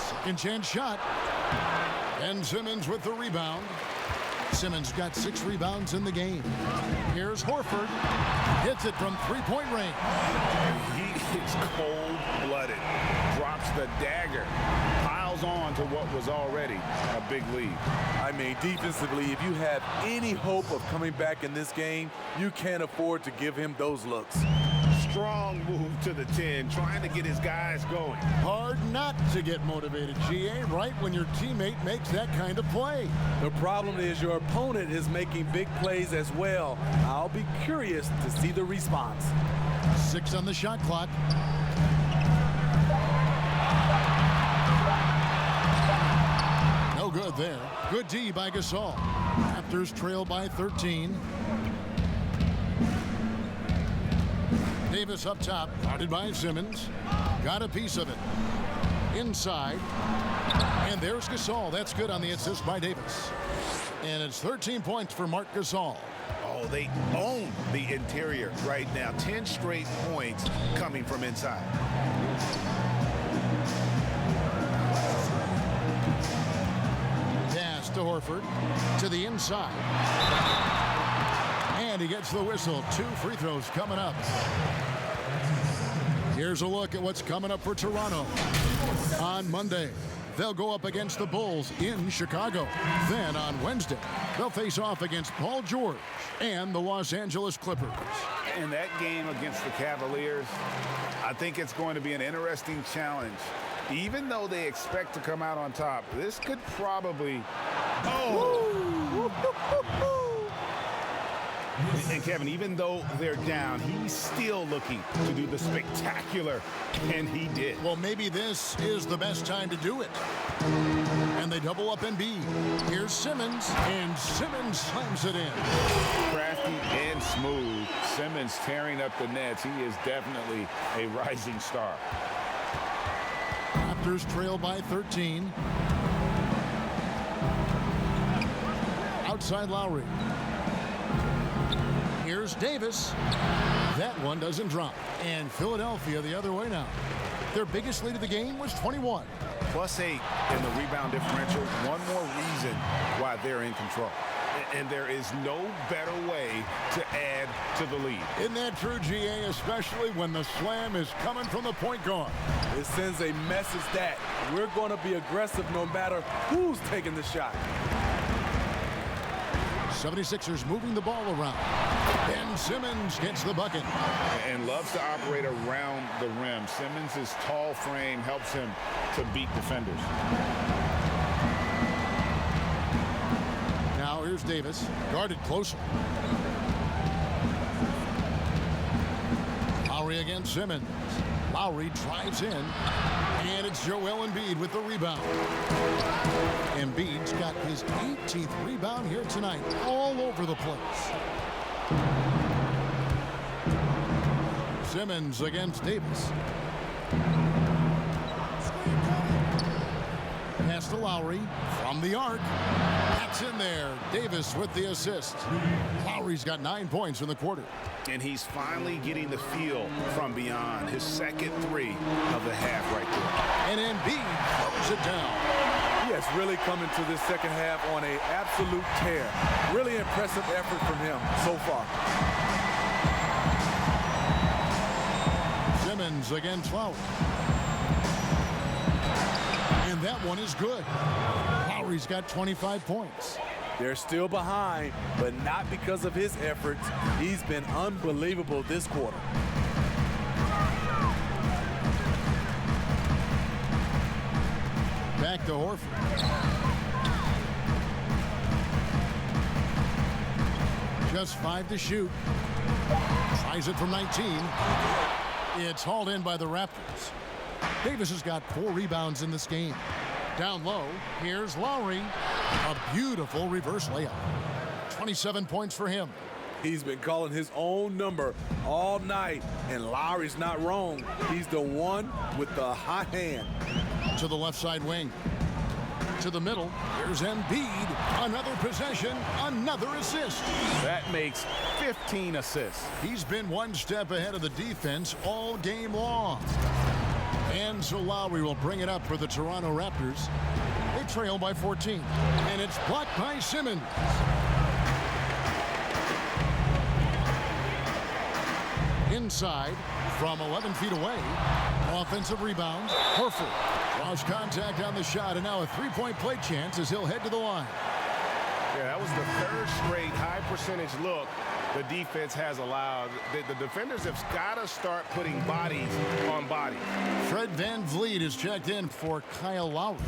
Second chance shot. And Simmons with the rebound. Simmons got 6 rebounds in the game. Here's Horford. Hits it from three-point range. He is cold-blooded. Drops the dagger. Piles on to what was already a big lead. I mean, defensively, if you have any hope of coming back in this game, you can't afford to give him those looks. Strong move to the 10, trying to get his guys going. Hard not to get motivated, GA, right when your teammate makes that kind of play. The problem is your opponent is making big plays as well. I'll be curious to see the response. 6 on the shot clock. No good there. Good D by Gasol. Raptors trail by 13. Davis up top, guarded by Simmons. Got a piece of it. Inside. And there's Gasol. That's good on the assist by Davis. And it's 13 points for Marc Gasol. Oh, they own the interior right now. 10 straight points coming from inside. Pass to Horford. To the inside. And he gets the whistle. 2 free throws coming up. Here's a look at what's coming up for Toronto. On Monday, they'll go up against the Bulls in Chicago. Then on Wednesday, they'll face off against Paul George and the Los Angeles Clippers. In that game against the Cavaliers, I think it's going to be an interesting challenge. Even though they expect to come out on top, this could probably... And Kevin, even though they're down, he's still looking to do the spectacular, and he did. Well, maybe this is the best time to do it. And they double up Embiid. Here's Simmons, and Simmons slams it in. Crafty and smooth. Simmons tearing up the nets. He is definitely a rising star. Raptors trail by 13. Outside Lowry. Here's Davis. That one doesn't drop. And Philadelphia the other way now. Their biggest lead of the game was 21. +8 in the rebound differential. One more reason why they're in control. And there is no better way to add to the lead. Isn't that true, GA, especially when the slam is coming from the point guard? It sends a message that we're going to be aggressive no matter who's taking the shot. 76ers moving the ball around. And Simmons gets the bucket. And loves to operate around the rim. Simmons' tall frame helps him to beat defenders. Now here's Davis, guarded closer. Lowry against Simmons. Lowry drives in. And it's Joel Embiid with the rebound. Embiid's got his 18th rebound here tonight, all over the place. Simmons against Davis. Pass to Lowry from the arc. That's in there. Davis with the assist. Lowry's got 9 points in the quarter. And he's finally getting the feel from beyond. His second 3 of the half right there. And Embiid throws it down. He has really come into this second half on an absolute tear. Really impressive effort from him so far. Simmons against Lowry. And that one is good. Lowry's got 25 points. They're still behind, but not because of his efforts. He's been unbelievable this quarter. Back to Horford. Just 5 to shoot. Tries it from 19. It's hauled in by the Raptors. Davis has got 4 rebounds in this game. Down low, here's Lowry. A beautiful reverse layup. 27 points for him. He's been calling his own number all night, and Lowry's not wrong. He's the one with the hot hand. To the left side wing. To the middle, here's Embiid. Another possession, another assist. That makes 15 assists. He's been one step ahead of the defense all game long. And so Lowry will bring it up for the Toronto Raptors. They trail by 14. And it's blocked by Simmons. Inside, from 11 feet away, offensive rebound, Horford lost contact on the shot, and now a three-point play chance as he'll head to the line. Yeah, that was the third straight high percentage look the defense has allowed. The defenders have got to start putting bodies on bodies. Fred VanVleet is checked in for Kyle Lowry.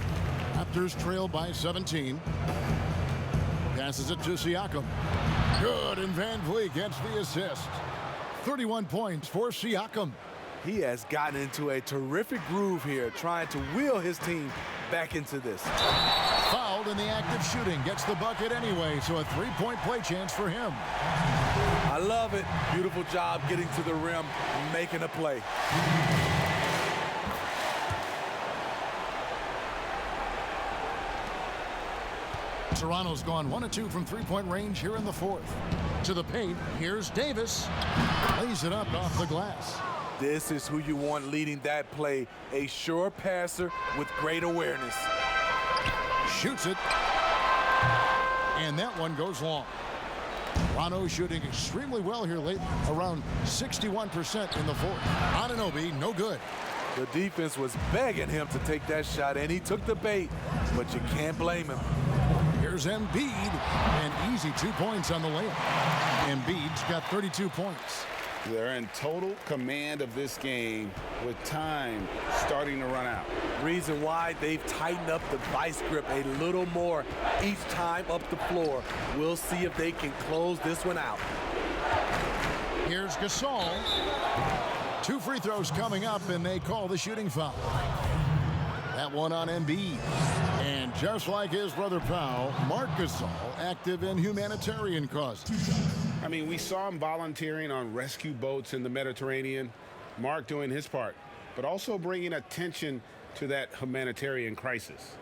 Raptors trail by 17. Passes it to Siakam. Good, and VanVleet gets the assist. 31 points for Siakam. He has gotten into a terrific groove here, trying to wheel his team back into this. Fouled in the act of shooting. Gets the bucket anyway, so a three-point play chance for him. I love it. Beautiful job getting to the rim, making a play. Toronto's gone 1 of 2 from three-point range here in the fourth. To the paint, here's Davis. Lays it up off the glass. This is who you want leading that play. A sure passer with great awareness. Shoots it. And that one goes long. Toronto shooting extremely well here lately, around 61% in the fourth. Anunoby, no good. The defense was begging him to take that shot, and he took the bait, but you can't blame him. Here's Embiid, and easy 2 points on the layup. Embiid's got 32 points. They're in total command of this game with time starting to run out. Reason why they've tightened up the vice grip a little more each time up the floor. We'll see if they can close this one out. Here's Gasol. 2 free throws coming up, and they call the shooting foul. That one on Embiid. And just like his brother Powell, Marc Gasol active in humanitarian causes. I mean, we saw him volunteering on rescue boats in the Mediterranean. Mark doing his part, but also bringing attention to that humanitarian crisis.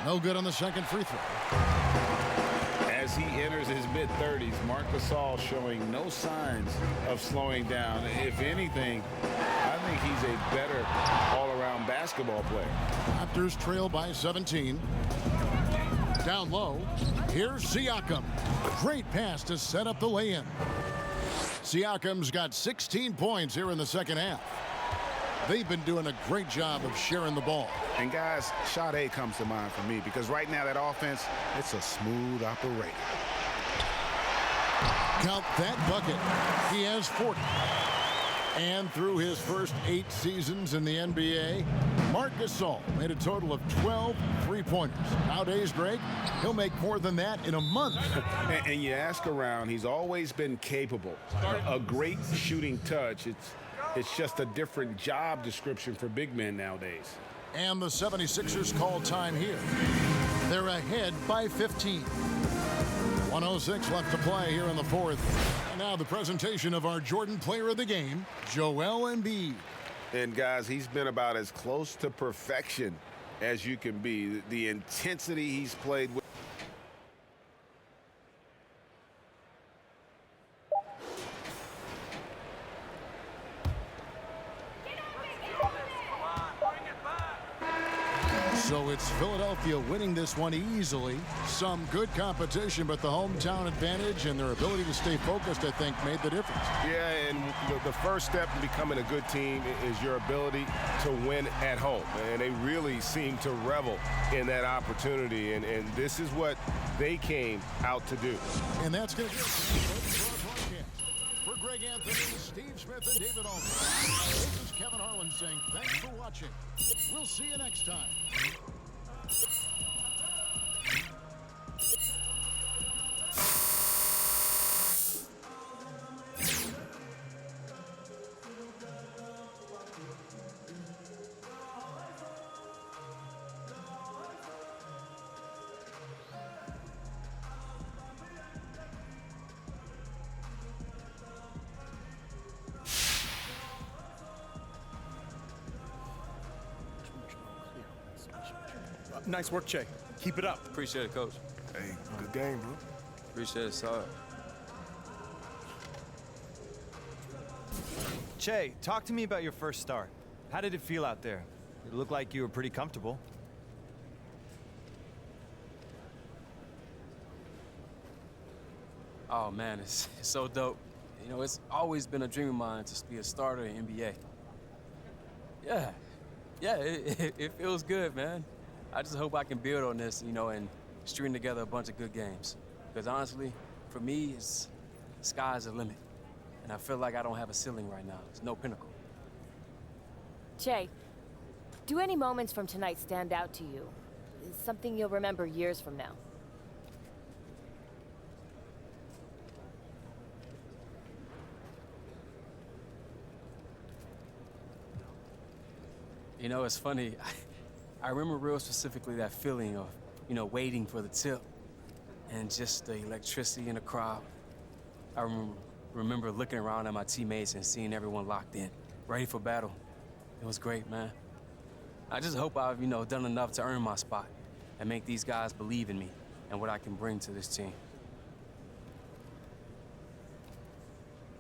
No good on the second free throw. As he enters his mid-30s, Marc Gasol showing no signs of slowing down. If anything, I think he's a better all-around basketball player. Raptors trail by 17. Down low, here's Siakam. Great pass to set up the lay-in. Siakam's got 16 points here in the second half. They've been doing a great job of sharing the ball. And guys, Sade comes to mind for me because right now that offense, it's a smooth operator. Count that bucket. He has 40. And through his first 8 seasons in the NBA, Marc Gasol made a total of 12 three-pointers. Nowadays, Greg, he'll make more than that in a month. and you ask around, he's always been capable. A great shooting touch. It's just a different job description for big men nowadays. And the 76ers call time here. They're ahead by 15. 1:06 left to play here in the fourth. And now the presentation of our Jordan Player of the Game, Joel Embiid. And guys, he's been about as close to perfection as you can be. The intensity he's played with. So it's Philadelphia winning this one easily. Some good competition, but the hometown advantage and their ability to stay focused, I think, made the difference. Yeah, and the first step in becoming a good team is your ability to win at home. And they really seem to revel in that opportunity. And this is what they came out to do. And that's going to do it for Greg Anthony, Steve Smith, and David Aldridge. This is Kevin Harlan saying thanks for watching. We'll see you next time. Nice work, Che. Keep it up. Appreciate it, Coach. Hey, good game, bro. Appreciate it, sir. Che, talk to me about your first start. How did it feel out there? It looked like you were pretty comfortable. Oh, man, it's so dope. You know, it's always been a dream of mine to be a starter in NBA. Yeah, it feels good, man. I just hope I can build on this, you know, and string together a bunch of good games. Because honestly, for me, sky's the limit. And I feel like I don't have a ceiling right now. There's no pinnacle. Che, do any moments from tonight stand out to you? Something you'll remember years from now? You know, it's funny. I remember real specifically that feeling of, you know, waiting for the tip and just the electricity in the crowd. I remember looking around at my teammates and seeing everyone locked in, ready for battle. It was great, man. I just hope I've, you know, done enough to earn my spot and make these guys believe in me and what I can bring to this team.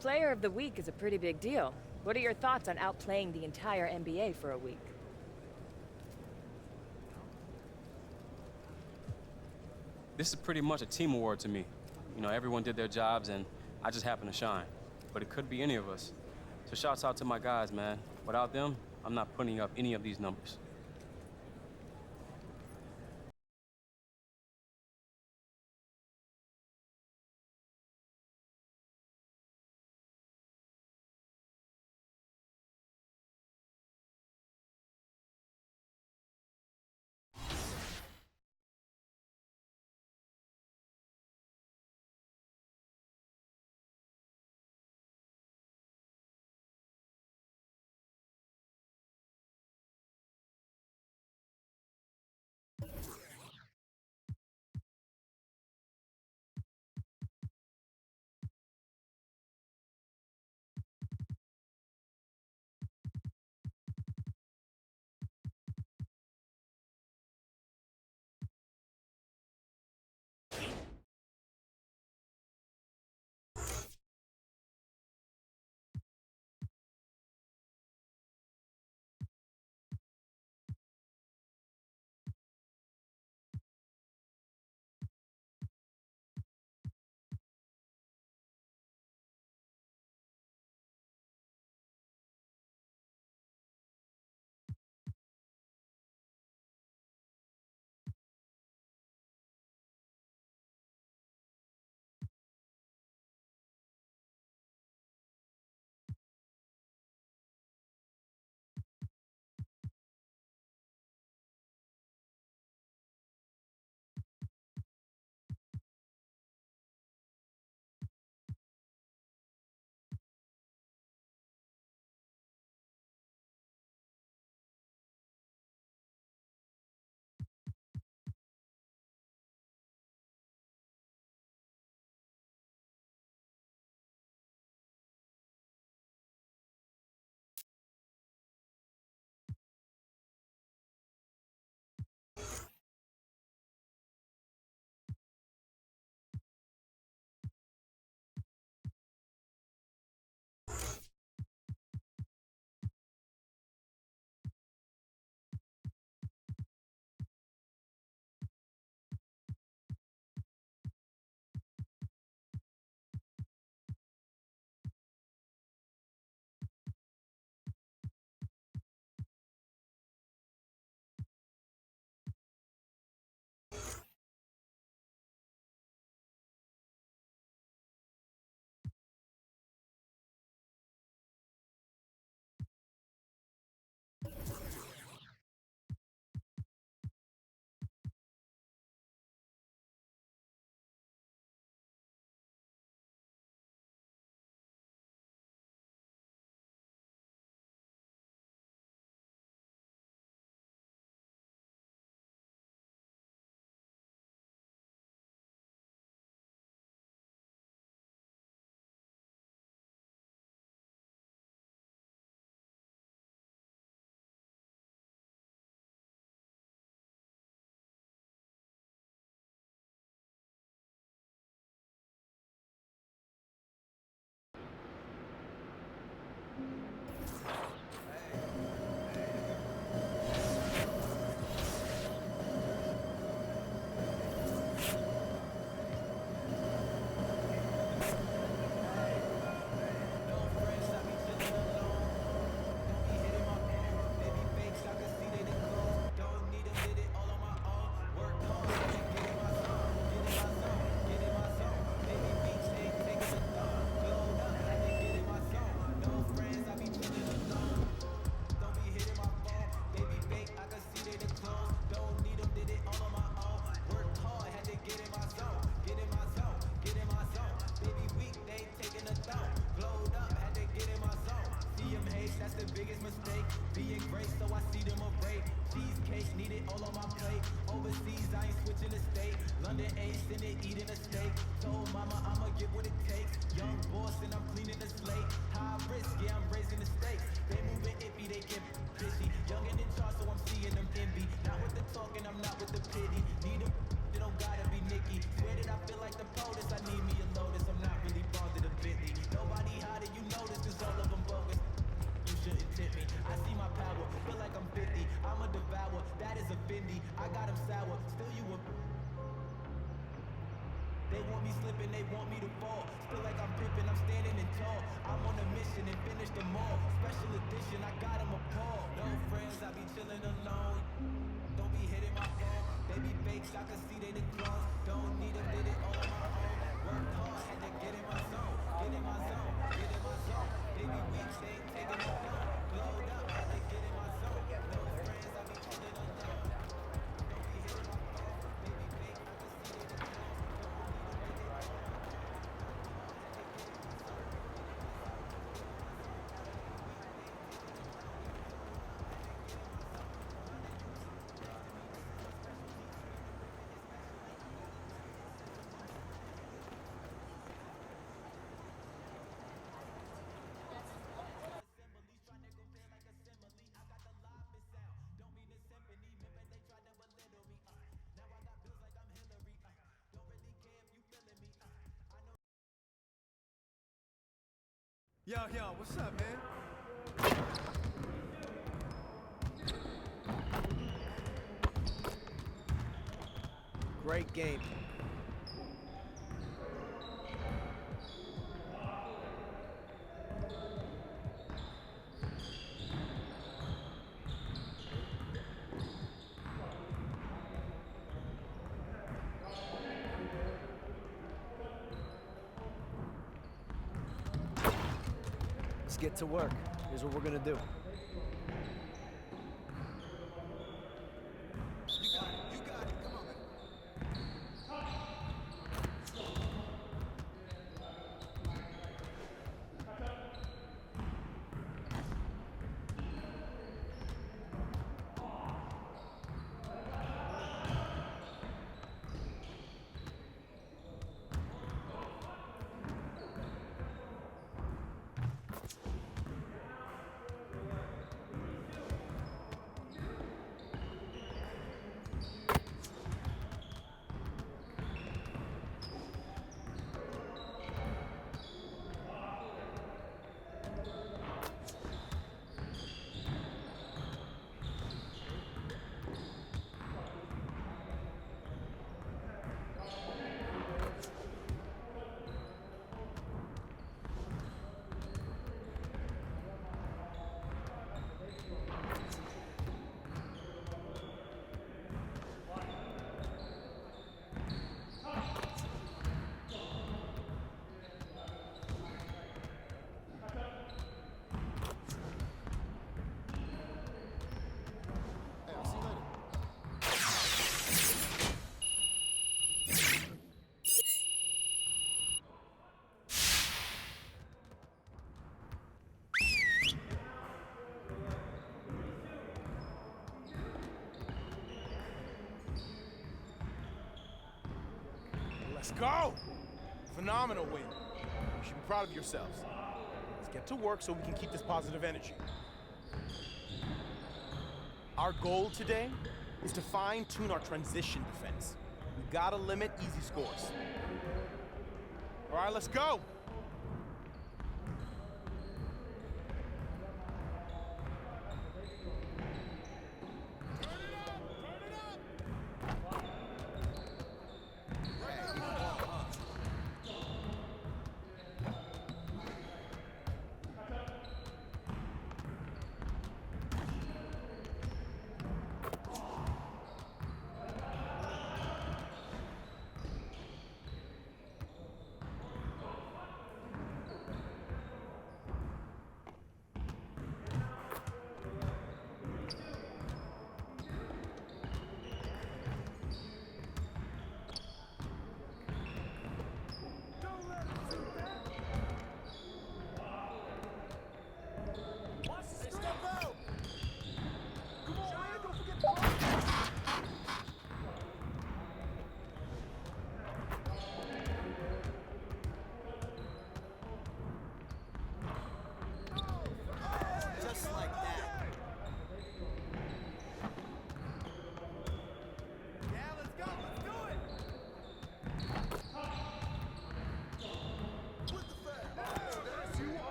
Player of the Week is a pretty big deal. What are your thoughts on outplaying the entire NBA for a week? This is pretty much a team award to me. You know, everyone did their jobs and I just happened to shine. But it could be any of us. So shouts out to my guys, man. Without them, I'm not putting up any of these numbers. that's the biggest mistake. Being great, so I see them a break. Cheesecake, need it all on my plate. Overseas, I ain't switching the state. London ace in it, eating a steak. Told mama I'ma get what it takes. Young boss and I'm cleaning the slate. High risk, yeah, I'm raising the stakes. They moving iffy, they get fishy. Young and in charge, so I'm seeing them envy. Not with the talking, I'm not with the pity. Need a it don't gotta be Nicky. Swear that I feel like the POTUS. I need me a Lotus. I'm not really bonded a Bentley. Nobody hotter, you notice, cause all of them bogus. You shouldn't tip me. I see my power, feel like I'm 50. I'm a devourer, that is a Fendi. I got them sour, still you a. They want me slipping, they want me to fall. Still like I'm Pippin, I'm standing in tall. I'm on a mission and finish them all. Special edition, I got them appalled. No friends, I be chilling alone. Don't be hitting my phone. They be fakes, I can see they the clones. Don't need them, did it all on my own. Worked hard, had to get in my zone. Get in my zone, get in my zone. They be weak, they ain't taking no phone. Blowed up, had to get in my zone. No friends, I be chilling alone. Don't be hitting my phone. They be fake, I can see they the clones. Yo, what's up, man? Great game. Let's get to work. Here's what we're gonna do. Let's go! Phenomenal win. You should be proud of yourselves. Let's get to work so we can keep this positive energy. Our goal today is to fine-tune our transition defense. We gotta limit easy scores. All right, let's go!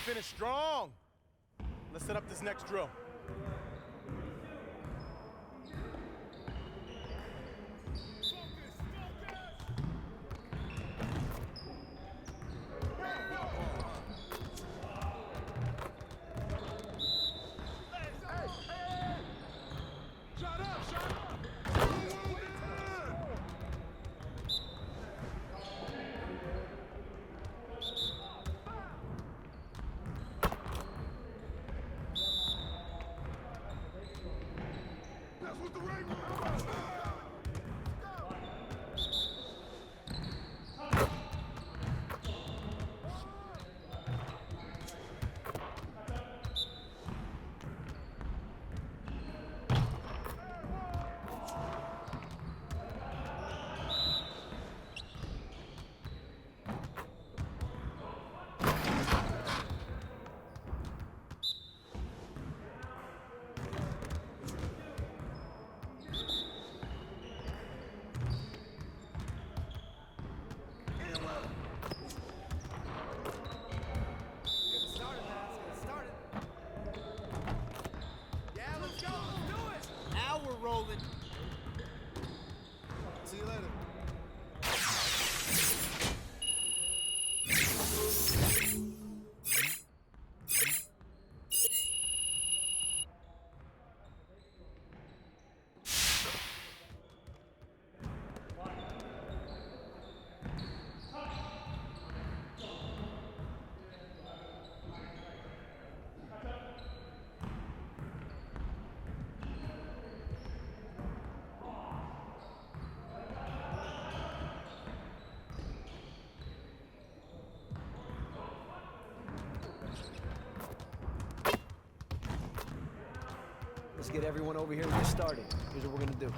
finish strong. Let's set up this next drill. Rolling. See you later. Let's get everyone over here and get started. Here's what we're gonna do.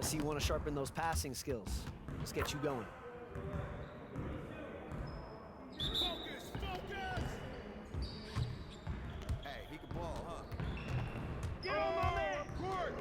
I see you want to sharpen those passing skills. Let's get you going. Focus! Focus! Hey, he can ball, huh? Get on my man! Court!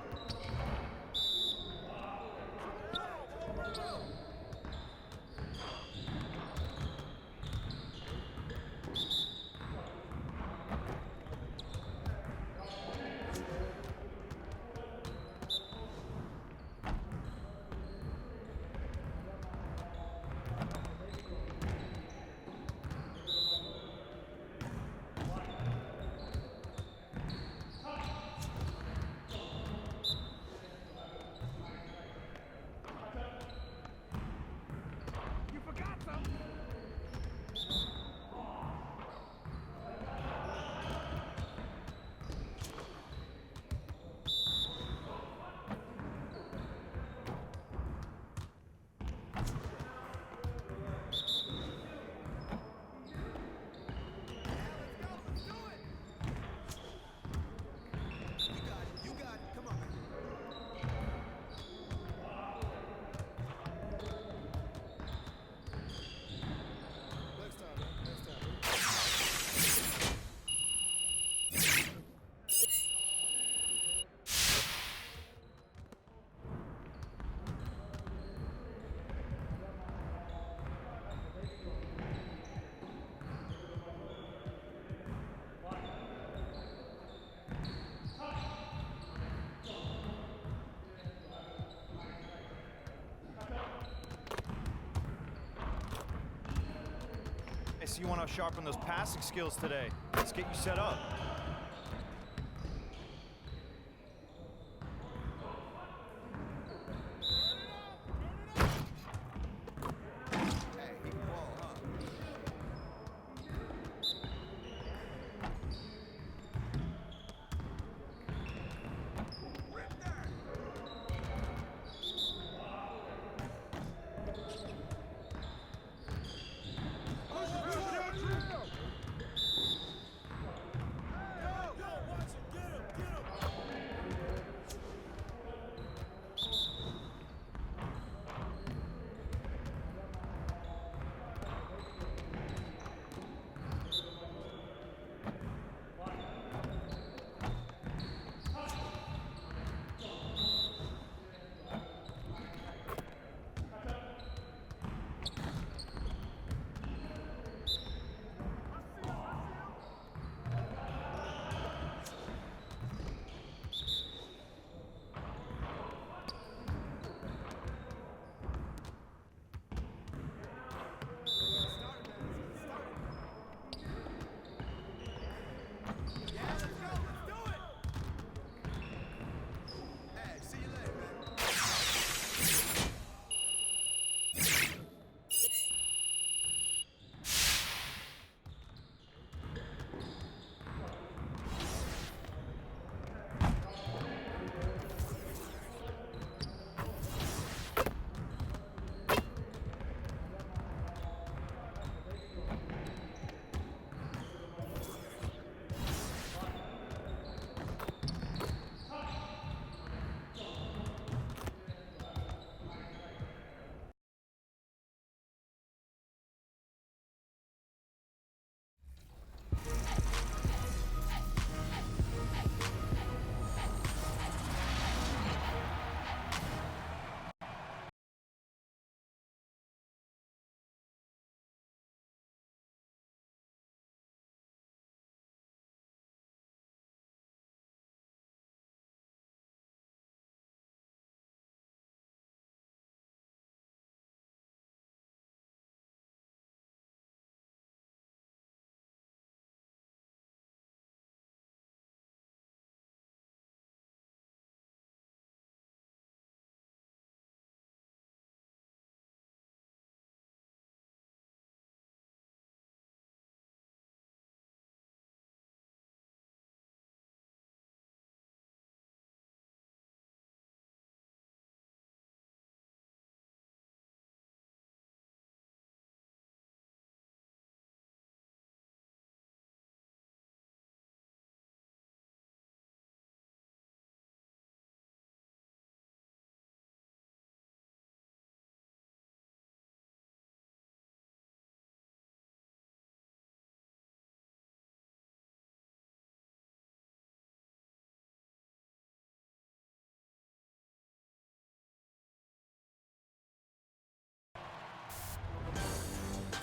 Looks like you want to sharpen those passing skills today. Let's get you set up.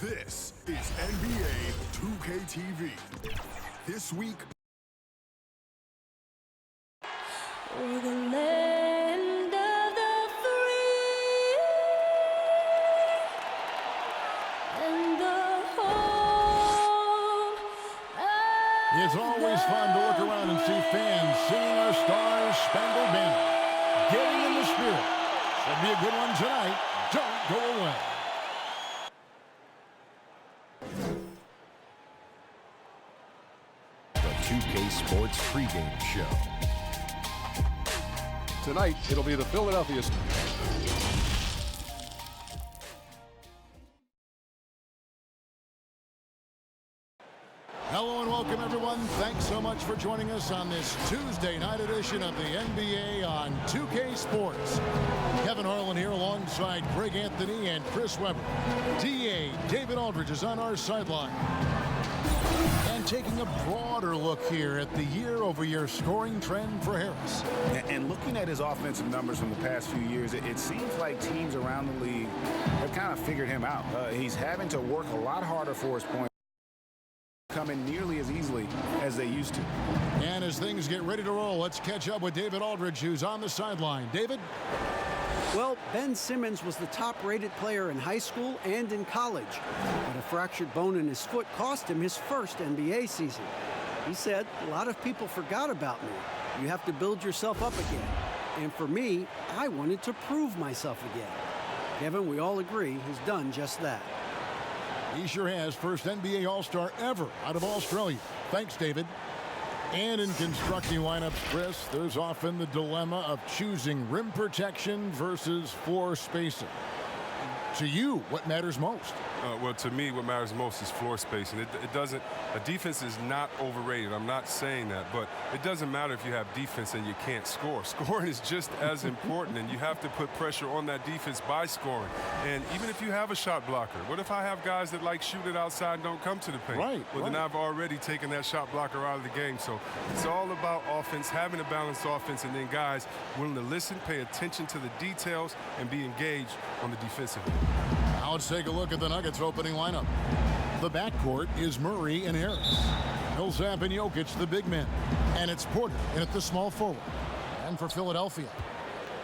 This is NBA 2K TV. This week. We're the land of the free and the home. It's always fun to look around and see fans singing our Stars Spangled Banner. Getting in the spirit. Should be a good one tonight. Don't go away. The 2K Sports pregame show. Tonight, it'll be the Philadelphia. Hello and welcome, everyone. Thanks so much for joining us on this Tuesday night edition of the NBA on 2K Sports. Kevin Harlan here alongside Greg Anthony and Chris Webber. DA David Aldridge is on our sideline. And taking a broader look here at the year-over-year scoring trend for Harris. And looking at his offensive numbers from the past few years, it seems like teams around the league have kind of figured him out. He's having to work a lot harder for his points, coming nearly as easily as they used to. And as things get ready to roll, let's catch up with David Aldridge, who's on the sideline. David? Well, Ben Simmons was the top-rated player in high school and in college, but a fractured bone in his foot cost him his first NBA season. He said, "A lot of people forgot about me. You have to build yourself up again." And for me, I wanted to prove myself again. Kevin, we all agree he's done just that. He sure has. First NBA All-Star ever out of Australia. Thanks, David. And in constructing lineups, Chris, there's often the dilemma of choosing rim protection versus floor spacing. To you, what matters most? Well, to me, what matters most is floor spacing. It doesn't. A defense is not overrated. I'm not saying that, but it doesn't matter if you have defense and you can't score. Scoring is just as important, and you have to put pressure on that defense by scoring. And even if you have a shot blocker, what if I have guys that like shoot it outside and don't come to the paint? Right. Well, then I've already taken that shot blocker out of the game. So it's all about offense, having a balanced offense, and then guys willing to listen, pay attention to the details, and be engaged on the defensive end. Now let's take a look at the Nuggets opening lineup. The backcourt is Murray and Harris. Millsap and Jokic, the big men. And it's Porter in at the small forward. And for Philadelphia,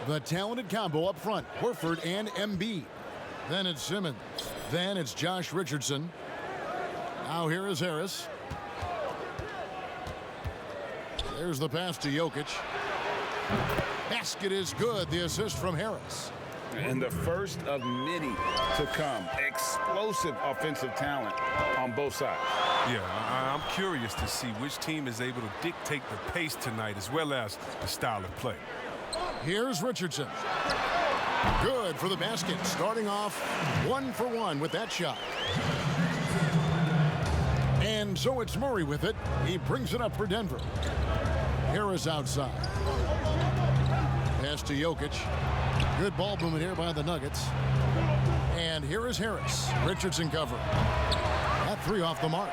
the talented combo up front, Horford and Embiid. Then it's Simmons. Then it's Josh Richardson. Now here is Harris. There's the pass to Jokic. Basket is good. The assist from Harris. And the first of many to come. Explosive offensive talent on both sides. Yeah, I'm curious to see which team is able to dictate the pace tonight as well as the style of play. Here's Richardson. Good for the basket. Starting off 1 for 1 with that shot. And so it's Murray with it. He brings it up for Denver. Harris outside. Pass to Jokic. Good ball movement here by the Nuggets. And here is Harris. Richardson cover. That three off the mark.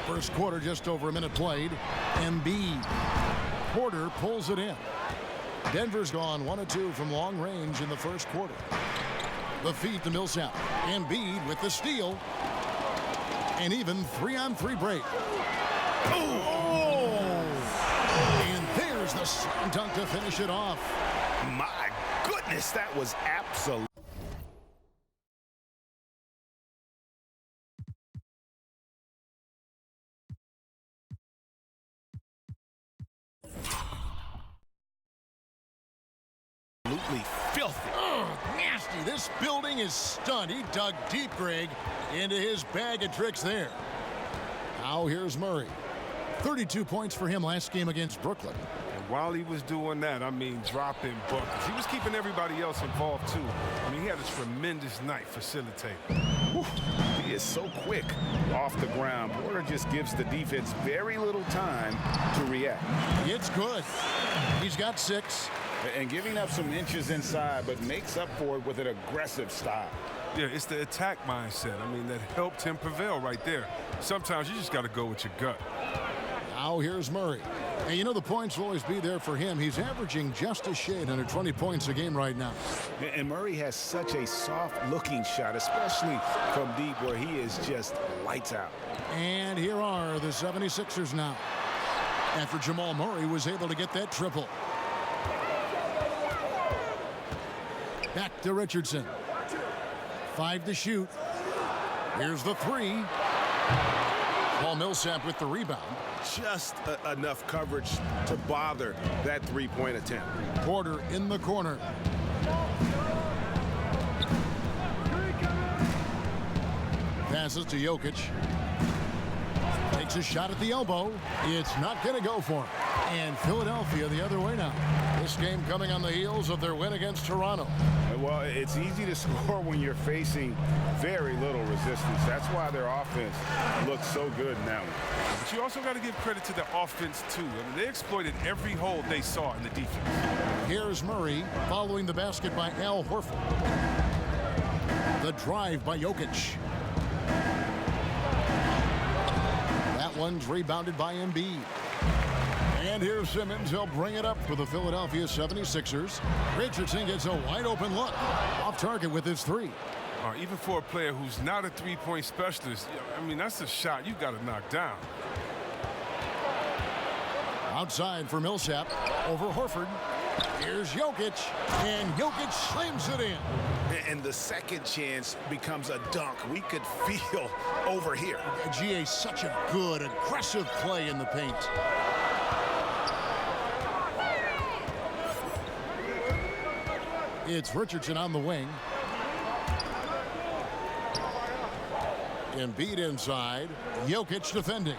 First quarter, just over a minute played. Embiid. Porter pulls it in. Denver's gone 1 of 2 from long range in the first quarter. The feed to Millsap. Embiid with the steal. And even 3-on-3 break. And there's the slam dunk to finish it off. My goodness, that was absolute. Absolutely filthy. Nasty. This building is stunned. He dug deep, Greg, into his bag of tricks there. Now here's Murray. 32 points for him last game against Brooklyn. And while he was doing that, I mean, dropping buckets. He was keeping everybody else involved, too. I mean, he had a tremendous night facilitating. Whew. He is so quick off the ground. Porter just gives the defense very little time to react. It's good. He's got 6. And giving up some inches inside, but makes up for it with an aggressive style. Yeah, it's the attack mindset. I mean, that helped him prevail right there. Sometimes you just got to go with your gut. Now here's Murray. And you know the points will always be there for him. He's averaging just a shade under 20 points a game right now. And Murray has such a soft-looking shot, especially from deep where he is just lights out. And here are the 76ers now. After Jamal Murray was able to get that triple. Back to Richardson. 5 to shoot. Here's the 3. Paul Millsap with the rebound. Just enough coverage to bother that three-point attempt. Porter in the corner. Passes to Jokic. Takes a shot at the elbow. It's not going to go for him. And Philadelphia the other way now. This game coming on the heels of their win against Toronto. Well, it's easy to score when you're facing very little resistance. That's why their offense looks so good in that one. But you also got to give credit to the offense, too. I mean, they exploited every hole they saw in the defense. Here's Murray following the basket by Al Horford. The drive by Jokic. That one's rebounded by Embiid. And here's Simmons. He'll bring it up for the Philadelphia 76ers. Richardson gets a wide open look. Off target with his 3. Even for a player who's not a three-point specialist, I mean, that's a shot you got to knock down. Outside for Millsap. Over Horford. Here's Jokic. And Jokic slams it in. And the second chance becomes a dunk. We could feel over here. GA, such a good, aggressive play in the paint. It's Richardson on the wing. Embiid inside. Jokic defending.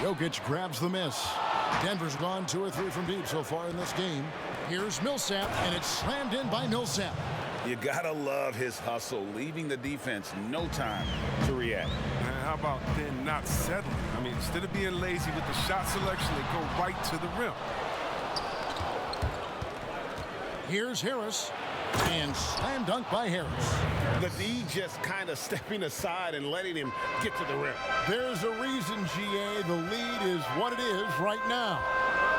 Jokic grabs the miss. Denver's gone 2 or 3 from deep so far in this game. Here's Millsap, and it's slammed in by Millsap. You gotta love his hustle, leaving the defense no time to react. Man, how about then not settling? I mean, instead of being lazy with the shot selection, they go right to the rim. Here's Harris, and slam dunk by Harris. The D just kind of stepping aside and letting him get to the rim. There's a reason, GA, the lead is what it is right now.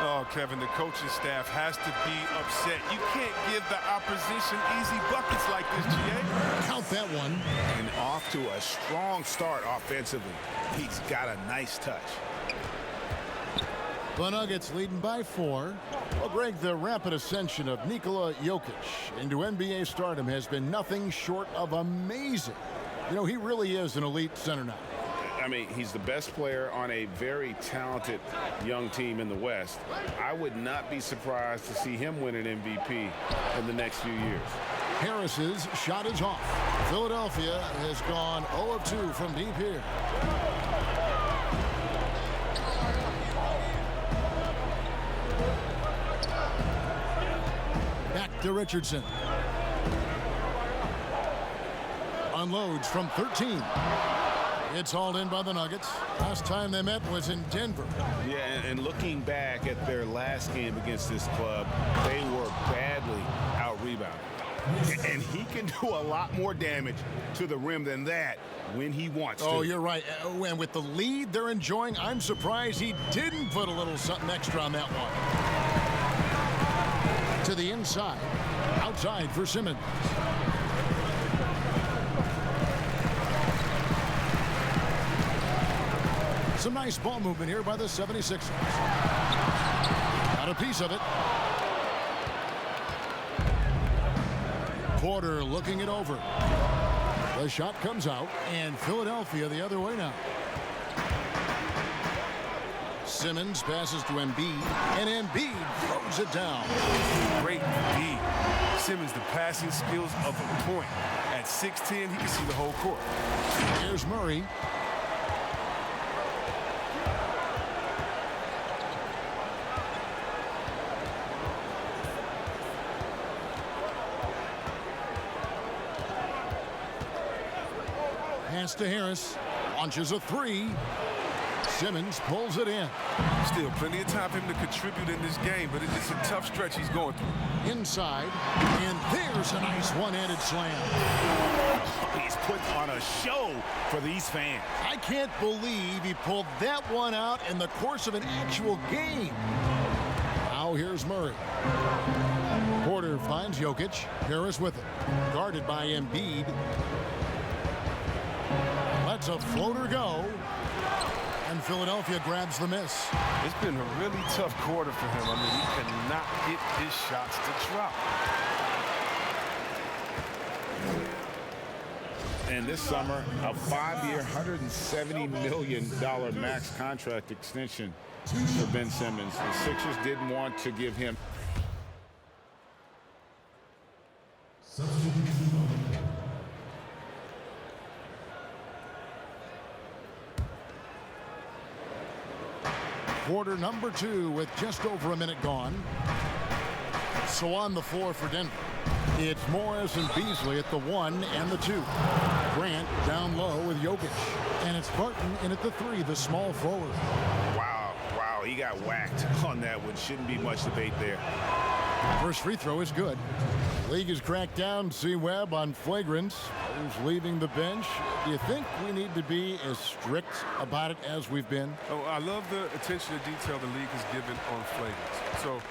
Oh, Kevin, the coaching staff has to be upset. You can't give the opposition easy buckets like this, GA. Count that one. And off to a strong start offensively. He's got a nice touch. The Nuggets leading by 4. Well, Greg, the rapid ascension of Nikola Jokic into NBA stardom has been nothing short of amazing. You know, he really is an elite center now. I mean, he's the best player on a very talented young team in the West. I would not be surprised to see him win an MVP in the next few years. Harris's shot is off. Philadelphia has gone 0 of 2 from deep here. Back to Richardson. Unloads from 13. It's hauled in by the Nuggets. Last time they met was in Denver. Yeah, and looking back at their last game against this club, they were badly out-rebounded. And he can do a lot more damage to the rim than that when he wants to. Oh, you're right. And with the lead they're enjoying, I'm surprised he didn't put a little something extra on that one. To the inside. Outside for Simmons. Some nice ball movement here by the 76ers. Got a piece of it. Porter looking it over. The shot comes out, and Philadelphia the other way now. Simmons passes to Embiid, and Embiid throws it down. Great D. Simmons, the passing skills of a point. At 6'10", he can see the whole court. Here's Murray. Pass to Harris. Launches a 3. Simmons pulls it in. Still plenty of time for him to contribute in this game, but it's a tough stretch he's going through. Inside, and there's a nice one-handed slam. He's put on a show for these fans. I can't believe he pulled that one out in the course of an actual game. Now here's Murray. Porter finds Jokic. Harris with it. Guarded by Embiid. Lets a floater go. And Philadelphia grabs the miss. It's been a really tough quarter for him. I mean, he cannot get his shots to drop. And this summer, a 5-year, $170 million max contract extension for Ben Simmons. The Sixers didn't want to give him. Quarter number 2 with just over a minute gone. So on the floor for Denver, it's Morris and Beasley at the 1 and the 2. Grant down low with Jokic. And it's Barton in at the 3, the small forward. Wow, he got whacked on that one. Shouldn't be much debate there. First free throw is good. League has cracked down C-Webb on flagrants. Who's leaving the bench? Do you think we need to be as strict about it as we've been? Oh, I love the attention to detail the league has given on flagrants. So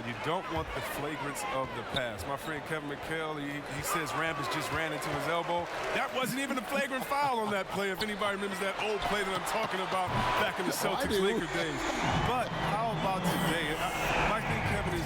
you don't want the flagrants of the past. My friend Kevin McHale, he says Rambis just ran into his elbow. That wasn't even a flagrant foul on that play, if anybody remembers that old play that I'm talking about back in the Celtics-Lakers days. But how about today? My thing, Kevin, is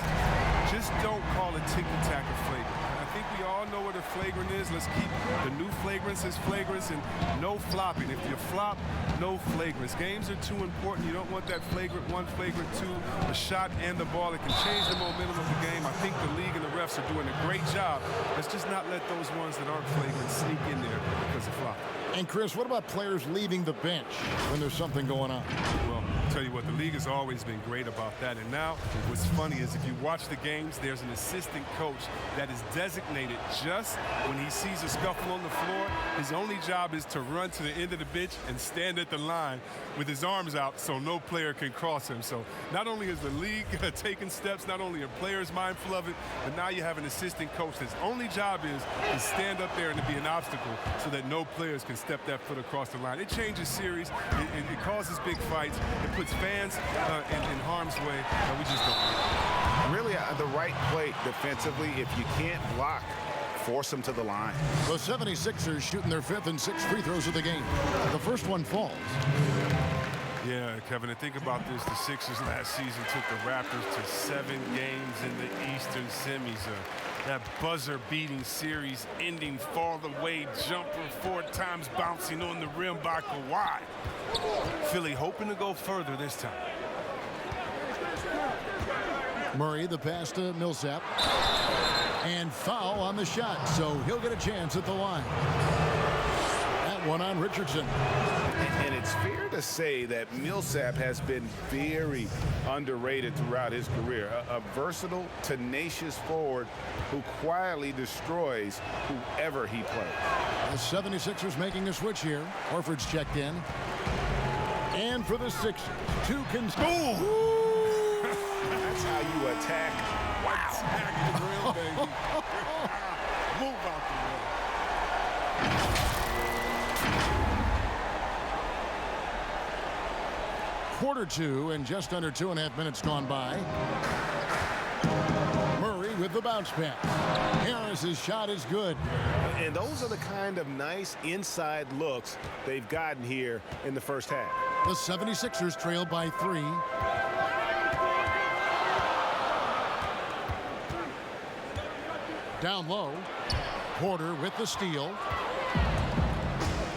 just don't call it ticky-tack a flagrant. I think we all know what a flagrant is. Let's keep the new flagrants as flagrants and no flopping. If you flop, no flagrants. Games are too important. You don't want that flagrant one, flagrant two, a shot and the ball. It can change the momentum of the game. I think the league and the refs are doing a great job. Let's just not let those ones that aren't flagrant sneak in there because of flopping. And Chris, what about players leaving the bench when there's something going on? Well, I'll tell you what, the league has always been great about that. And now what's funny is if you watch the games, there's an assistant coach that is designated just when he sees a scuffle on the floor. His only job is to run to the end of the bench and stand at the line with his arms out so no player can cross him. So not only is the league taking steps, not only are players mindful of it, but now you have an assistant coach that's only job is to stand up there and to be an obstacle so that no players can step that foot across the line. It changes series. It causes big fights. It puts fans in harm's way. We just don't. Really, the right play defensively, if you can't block, force them to the line. The 76ers shooting their 5th and 6th free throws of the game. The first one falls. Yeah, Kevin, and think about this. The Sixers last season took the Raptors to 7 games in the Eastern semis. That buzzer-beating series-ending fall-away jumper 4 times bouncing on the rim by Kawhi. Philly hoping to go further this time. Murray, the pass to Millsap. And foul on the shot, so he'll get a chance at the line. That one on Richardson. And it's fair to say that Millsap has been very underrated throughout his career. A versatile, tenacious forward who quietly destroys whoever he plays. The 76ers making a switch here. Horford's checked in. And for the Sixers, 2 can... That's how you attack. Wow. Attack the grill, baby. Move out the way. Quarter 2 and just under 2.5 minutes gone by. Murray with the bounce pass. Harris's shot is good. And those are the kind of nice inside looks they've gotten here in the first half. The 76ers trail by 3. Down low. Porter with the steal.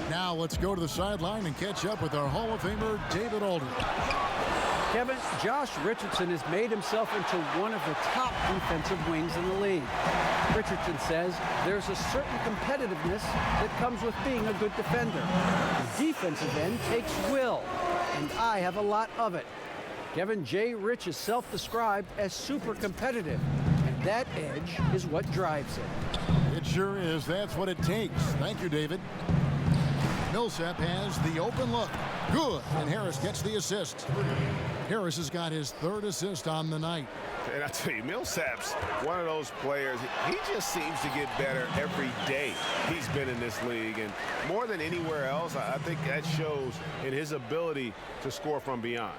Now let's go to the sideline and catch up with our Hall of Famer, David Aldridge. Kevin, Josh Richardson has made himself into one of the top defensive wings in the league. Richardson says there's a certain competitiveness that comes with being a good defender. The defensive end takes will, and I have a lot of it. Kevin, J. Rich is self-described as super competitive, and that edge is what drives it. It sure is. That's what it takes. Thank you, David. Millsap has the open look. Good. And Harris gets the assist. Harris has got his 3rd assist on the night. And I tell you, Millsap's one of those players. He just seems to get better every day he's been in this league. And more than anywhere else, I think that shows in his ability to score from beyond.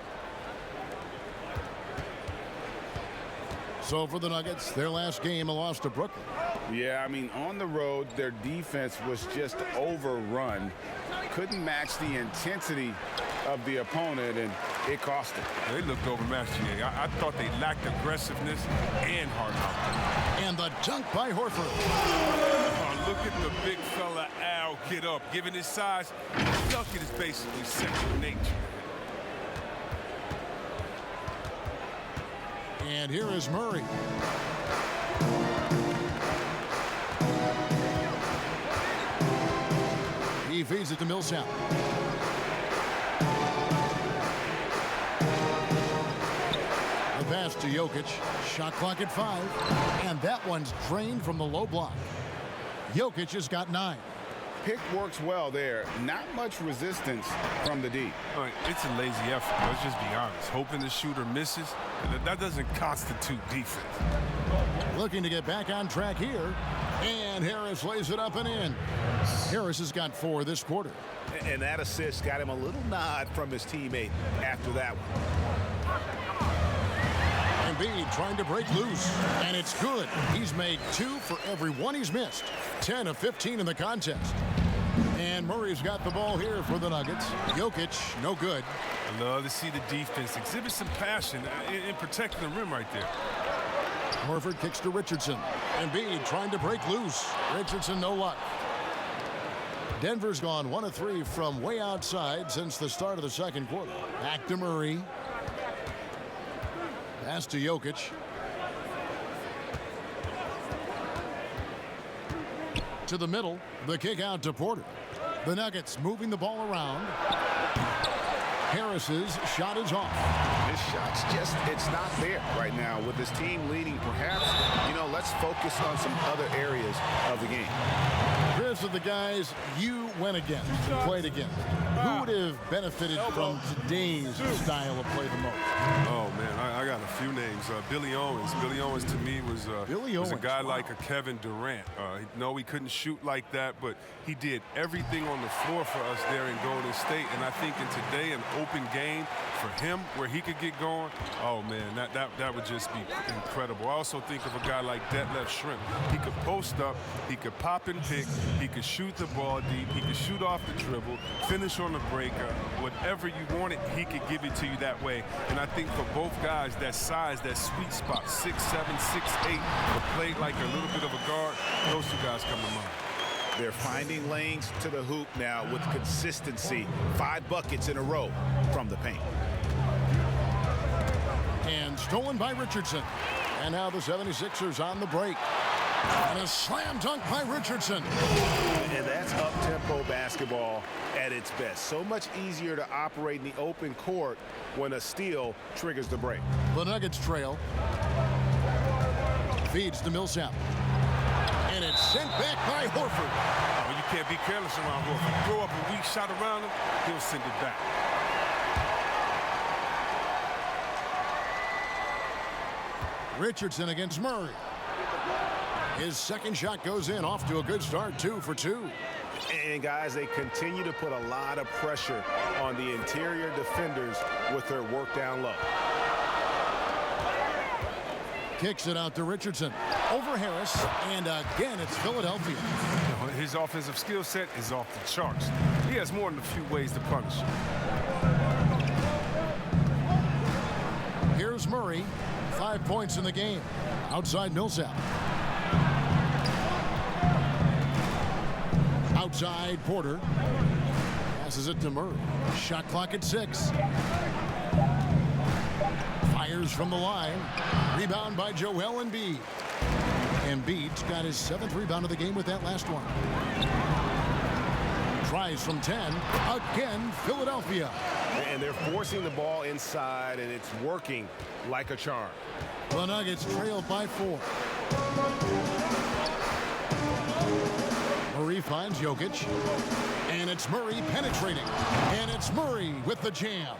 So for the Nuggets, their last game, a loss to Brooklyn. Yeah, I mean, on the road, their defense was just overrun. Couldn't match the intensity of the opponent, and it cost them. They looked overmatched today. I thought they lacked aggressiveness and hard knocking. And the dunk by Horford. Oh, look at the big fella Al get up. Given his size, dunking is basically second nature. And here is Murray. He feeds it to Millsap. The pass to Jokic. Shot clock at 5. And that one's drained from the low block. Jokic has got 9. Pick works well there. Not much resistance from the D. All right, it's a lazy effort. Let's just be honest. Hoping the shooter misses, that doesn't constitute defense. Looking to get back on track here. And Harris lays it up and in. Harris has got 4 this quarter. And that assist got him a little nod from his teammate after that one. Embiid trying to break loose, and it's good. He's made 2 for every one he's missed. 10 of 15 in the contest. And Murray's got the ball here for the Nuggets. Jokic, no good. I love to see the defense exhibit some passion in protecting the rim right there. Horford kicks to Richardson. Embiid trying to break loose. Richardson, no luck. Denver's gone 1 of 3 from way outside since the start of the second quarter. Back to Murray. Pass to Jokic. To the middle. The kick out to Porter. The Nuggets moving the ball around. Harris's shot is off. His shot's just, it's not there right now. With his team leading, perhaps, let's focus on some other areas of the game. Chris, of the guys you went against, played against, who would have benefited from today's style of play the most? Oh, man, I got a few names. Billy Owens. Billy Owens, to me, was a guy like a Kevin Durant. No, he couldn't shoot like that, but he did everything on the floor for us there in Golden State. And I think in today, an open game for him where he could get going, oh, man, that would just be incredible. I also think of a guy like Detlef Shrimp. He could post up, he could pop and pick, he could shoot the ball deep, he could shoot off the dribble, finish on the break. Whatever you wanted, he could give it to you that way. And I think for both guys, that size, that sweet spot, 6'7", 6'8", but played like a little bit of a guard, those two guys come to mind. They're finding lanes to the hoop now with consistency. 5 buckets in a row from the paint. And stolen by Richardson. And now the 76ers on the break. And a slam dunk by Richardson. And that's up-tempo basketball at its best. So much easier to operate in the open court when a steal triggers the break. The Nuggets trail. Feeds to Millsap. And it's sent back by Horford. Oh, you can't be careless around Horford. Throw up a weak shot around him, he'll send it back. Richardson against Murray. His second shot goes in, off to a good start, 2 for 2. And guys, they continue to put a lot of pressure on the interior defenders with their work down low. Kicks it out to Richardson. Over Harris, and again, it's Philadelphia. His offensive skill set is off the charts. He has more than a few ways to punish. Here's Murray, 5 points in the game. Outside Millsap. Outside Porter. Passes it to Murray. Shot clock at 6. Fires from the line. Rebound by Joel Embiid. Embiid's got his 7th rebound of the game with that last one. Tries from 10. Again, Philadelphia. And they're forcing the ball inside, and it's working like a charm. The Nuggets trail by 4. Murray finds Jokic. And it's Murray penetrating. And it's Murray with the jam.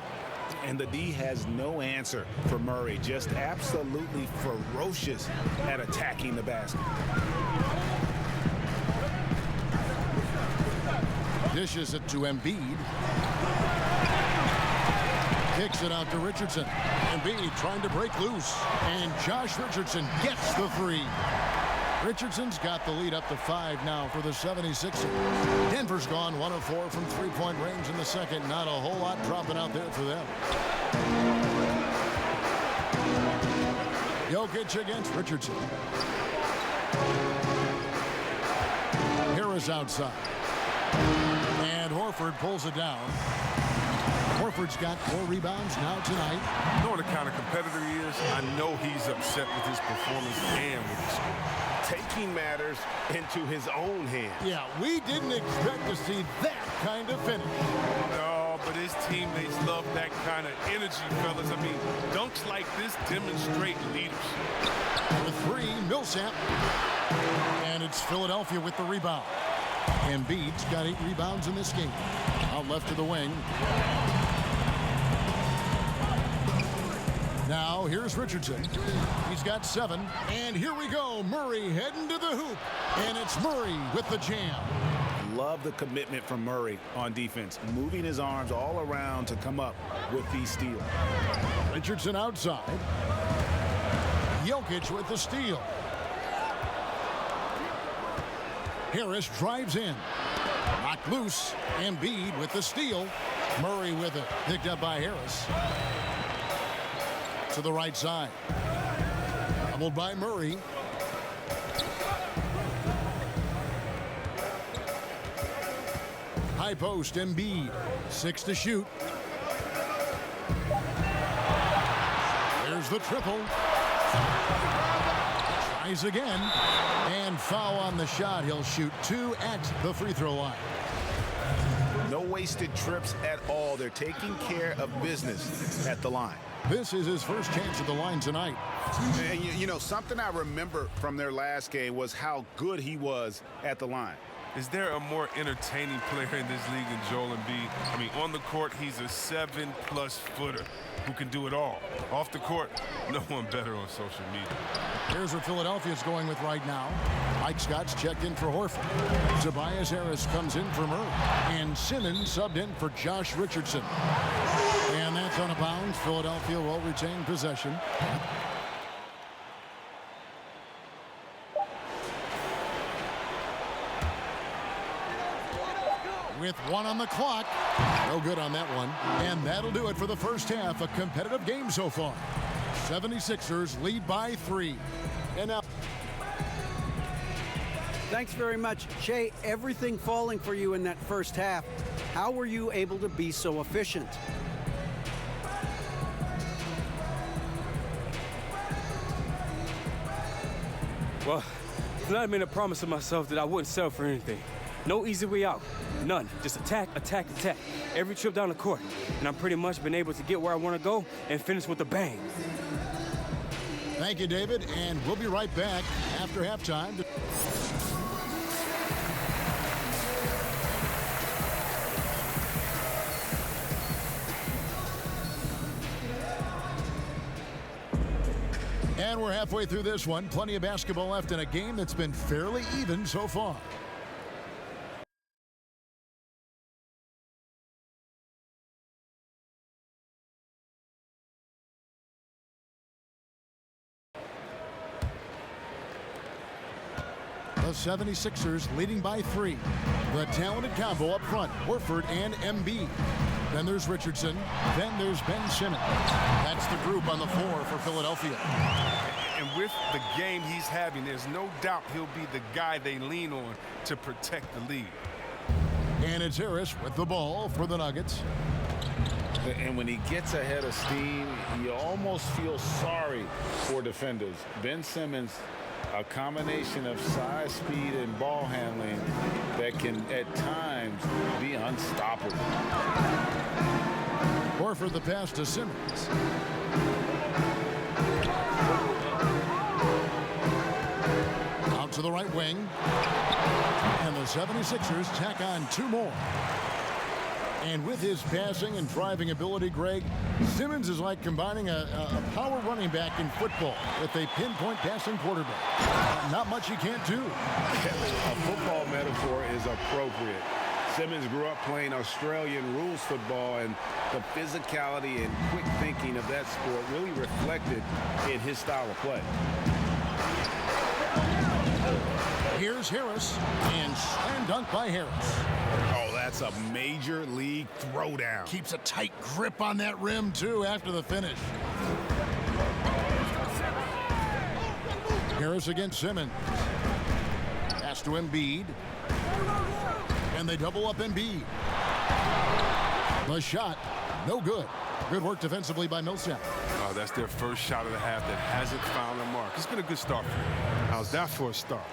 And the D has no answer for Murray. Just absolutely ferocious at attacking the basket. Dishes it to Embiid. Kicks it out to Richardson. Embiid trying to break loose. And Josh Richardson gets the 3. Richardson's got the lead up to 5 now for the 76ers. Denver's gone 1 of 4 from 3-point range in the second. Not a whole lot dropping out there for them. Jokic against Richardson. Harris outside. And Horford pulls it down. Horford's got 4 rebounds now tonight. Knowing the kind of competitor he is, I know he's upset with his performance and with the score. Taking matters into his own hands. Yeah, we didn't expect to see that kind of finish. No, but his teammates love that kind of energy, fellas. I mean, dunks like this demonstrate leadership. The 3, Millsap. And it's Philadelphia with the rebound. Embiid's got 8 rebounds in this game. Out left to the wing. Now here's Richardson. He's got 7. And here we go. Murray heading to the hoop. And it's Murray with the jam. Love the commitment from Murray on defense, moving his arms all around to come up with these steals. Richardson outside. Jokic with the steal. Harris drives in. Knocked loose. Embiid with the steal. Murray with it. Picked up by Harris. To the right side. Doubled by Murray. High post, Embiid. 6 to shoot. There's the triple. Tries again. And foul on the shot. He'll shoot 2 at the free throw line. No wasted trips at all. They're taking care of business at the line. This is his first chance at the line tonight. And you know, something I remember from their last game was how good he was at the line. Is there a more entertaining player in this league than Joel Embiid? I mean, on the court, he's a 7+ footer who can do it all. Off the court, no one better on social media. Here's what Philadelphia's going with right now. Mike Scott's checked in for Horford. Tobias Harris comes in for Murray. And Simmons subbed in for Josh Richardson. And that's out of bounds. Philadelphia will retain possession. With 1 on the clock. No good on that one. And that'll do it for the first half. A competitive game so far. 76ers lead by 3. And now. Thanks very much, Shea. Everything falling for you in that first half. How were you able to be so efficient? Well, tonight I made a promise to myself that I wouldn't settle for anything. No easy way out. None. Just attack, attack, attack. Every trip down the court. And I've pretty much been able to get where I want to go and finish with a bang. Thank you, David. And we'll be right back after halftime. And we're halfway through this one. Plenty of basketball left in a game that's been fairly even so far. The 76ers leading by 3. The talented combo up front, Horford and Embiid. Then there's Richardson. Then there's Ben Simmons. That's the group on the floor for Philadelphia. And with the game he's having, there's no doubt he'll be the guy they lean on to protect the lead. And it's Harris with the ball for the Nuggets. And when he gets ahead of steam, you almost feel sorry for defenders. Ben Simmons, a combination of size, speed, and ball handling that can, at times, be unstoppable. Horford the pass to Simmons. Out to the right wing. And the 76ers tack on 2 more. And with his passing and driving ability, Greg, Simmons is like combining a power running back in football with a pinpoint passing quarterback. Not much he can't do. A football metaphor is appropriate. Simmons grew up playing Australian rules football, and the physicality and quick thinking of that sport really reflected in his style of play. Here's Harris, and slam dunk by Harris. Oh, that's a major league throwdown. Keeps a tight grip on that rim, too, after the finish. Harris against Simmons. Pass to Embiid. And they double up Embiid. The shot, no good. Good work defensively by Millsap. Oh, that's their first shot of the half that hasn't found a mark. It's been a good start for them. How's that for a start?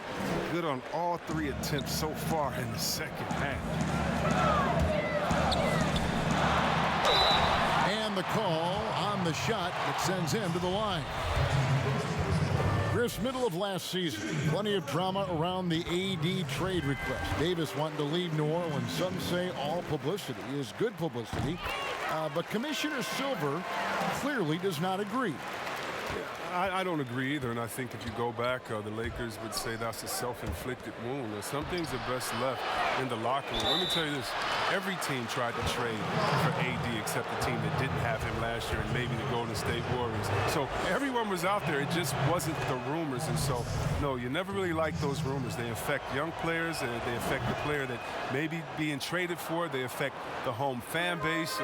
Good on all 3 attempts so far in the second half. And the call on the shot that sends him to the line. Chris, middle of last season, plenty of drama around the AD trade request. Davis wanting to leave New Orleans. Some say all publicity is good publicity, but Commissioner Silver clearly does not agree. I don't agree either, and I think if you go back, the Lakers would say that's a self-inflicted wound. Some things are best left in the locker room. Let me tell you this. Every team tried to trade for AD except the team that didn't have him last year and maybe the Golden State Warriors. So everyone was out there. It just wasn't the rumors. And so, no, you never really like those rumors. They affect young players. They affect the player that may be being traded for. They affect the home fan base.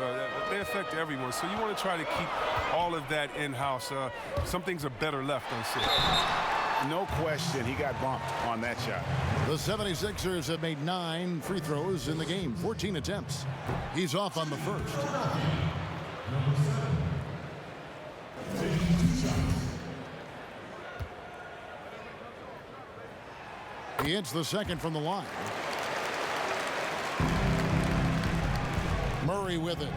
They affect everyone. So you want to try to keep all of that in-house. Some things are better left unsaid. No question, he got bumped on that shot. The 76ers have made 9 free throws in the game, 14 attempts. He's off on the first. He hits the second from the line. Murray with it.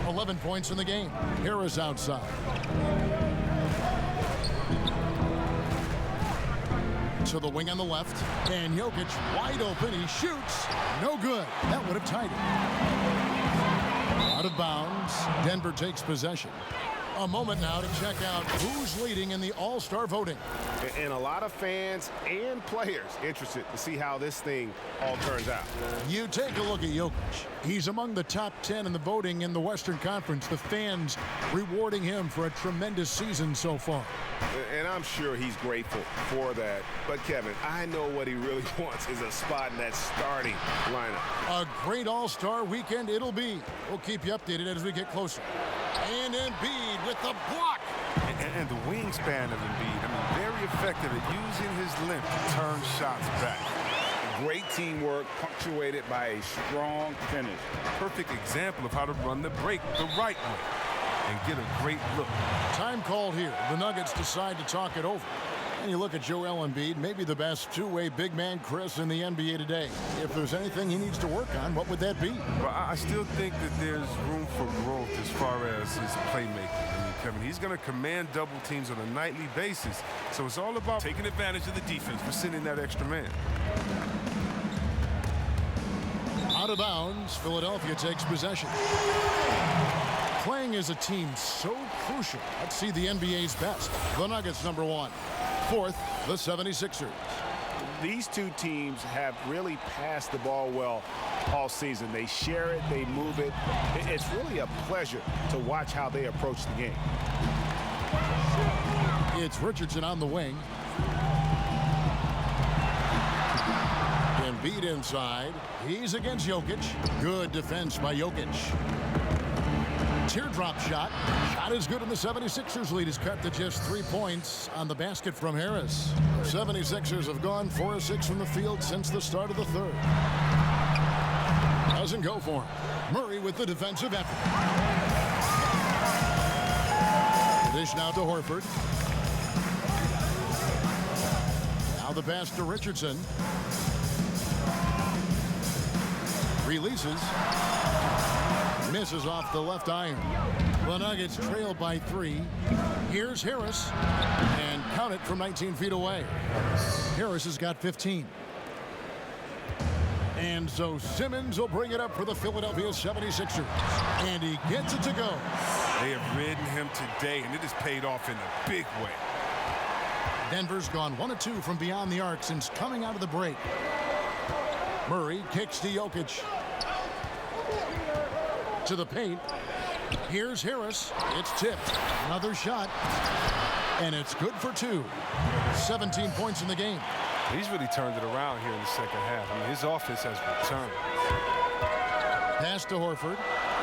11 points in the game. Harris outside. To the wing on the left, and Jokic wide open. He shoots. No good. That would have tied it. Out of bounds. Denver takes possession. A moment now to check out who's leading in the All-Star voting. And a lot of fans and players interested to see how this thing all turns out. You take a look at Jokic. He's among the top 10 in the voting in the Western Conference. The fans rewarding him for a tremendous season so far. And I'm sure he's grateful for that. But, Kevin, I know what he really wants is a spot in that starting lineup. A great All-Star weekend it'll be. We'll keep you updated as we get closer. And Embiid with the block. And the wingspan of Embiid, I mean, very effective at using his length to turn shots back. Great teamwork punctuated by a strong finish. Perfect example of how to run the break the right way and get a great look. Time called here. The Nuggets decide to talk it over. And you look at Joel Embiid, maybe the best two-way big man, Chris, in the NBA today. If there's anything he needs to work on, what would that be? Well, I still think that there's room for growth as far as his playmaking. I mean, Kevin, he's going to command double teams on a nightly basis. So it's all about taking advantage of the defense for sending that extra man. Out of bounds, Philadelphia takes possession. Playing as a team so crucial. Let's see the NBA's best. The Nuggets, number 1. Fourth, the 76ers. These two teams have really passed the ball well all season. They share it, they move it. It's really a pleasure to watch how they approach the game. It's Richardson on the wing. Embiid inside. He's against Jokic. Good defense by Jokic. Teardrop shot. Shot is good, and the 76ers lead is cut to just 3 points on the basket from Harris. 76ers have gone 4 of 6 from the field since the start of the third. Doesn't go for him. Murray with the defensive effort. Dish now to Horford. Now the pass to Richardson. Releases. Misses off the left iron. The Nuggets trail by 3. Here's Harris. And count it from 19 feet away. Harris has got 15. And so Simmons will bring it up for the Philadelphia 76ers. And he gets it to go. They have ridden him today, and it has paid off in a big way. Denver's gone 1 of 2 from beyond the arc since coming out of the break. Murray kicks to Jokic. To the paint. Here's Harris. It's tipped. Another shot. And it's good for 2. 17 points in the game. He's really turned it around here in the second half. I mean, his offense has returned. Pass to Horford.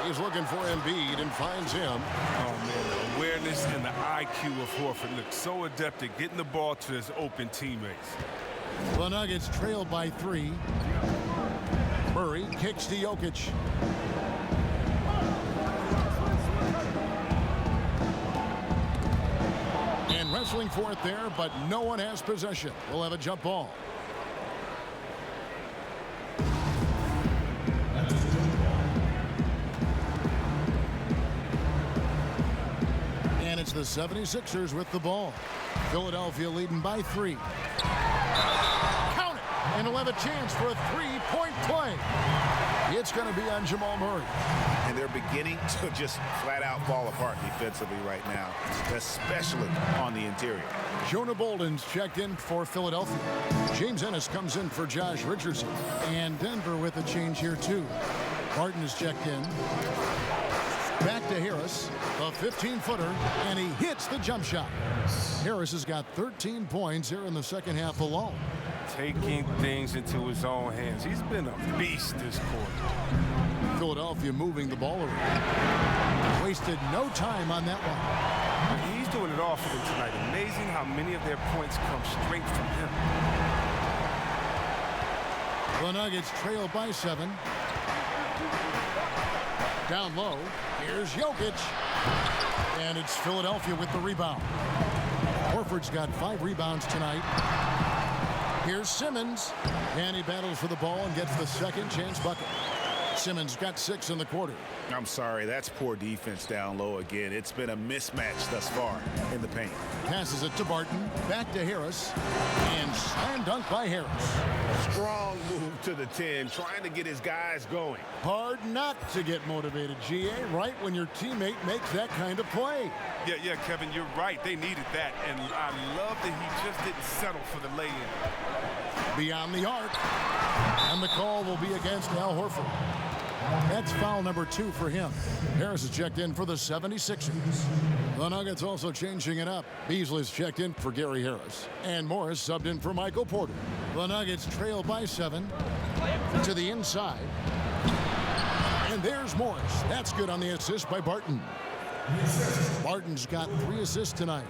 He's looking for Embiid and finds him. Oh, man, the awareness and the IQ of Horford looks so adept at getting the ball to his open teammates. The Nuggets trail by 3. Murray kicks to Jokic. And wrestling for it there, but no one has possession. We'll have a jump ball. the 76ers with the ball. Philadelphia leading by 3. Count it! And he'll have a chance for a three-point play. It's going to be on Jamal Murray. And they're beginning to just flat out fall apart defensively right now, especially on the interior. Jonah Bolden's checked in for Philadelphia. James Ennis comes in for Josh Richardson. And Denver with a change here, too. Barton is checked in. Back to Harris, a 15-footer, and he hits the jump shot. Harris has got 13 points here in the second half alone. Taking things into his own hands. He's been a beast this quarter. Philadelphia moving the ball around. Wasted no time on that one. He's doing it all for them tonight. Amazing how many of their points come straight from him. The Nuggets trail by 7. Down low, here's Jokic. And it's Philadelphia with the rebound. Horford's got 5 rebounds tonight. Here's Simmons. And he battles for the ball and gets the second chance bucket. Simmons got 6 in the quarter. I'm sorry, that's poor defense down low again. It's been a mismatch thus far in the paint. Passes it to Barton. Back to Harris. And slam dunk by Harris. Strong move to the 10, trying to get his guys going. Hard not to get motivated, GA, right when your teammate makes that kind of play. Yeah, Kevin, you're right. They needed that. And I love that he just didn't settle for the lay-in. Beyond the arc. And the call will be against Al Horford. That's foul number 2 for him. Harris is checked in for the 76ers. The Nuggets also changing it up. Beasley's checked in for Gary Harris. And Morris subbed in for Michael Porter. The Nuggets trail by 7 to the inside. And there's Morris. That's good on the assist by Barton. Barton's got 3 assists tonight.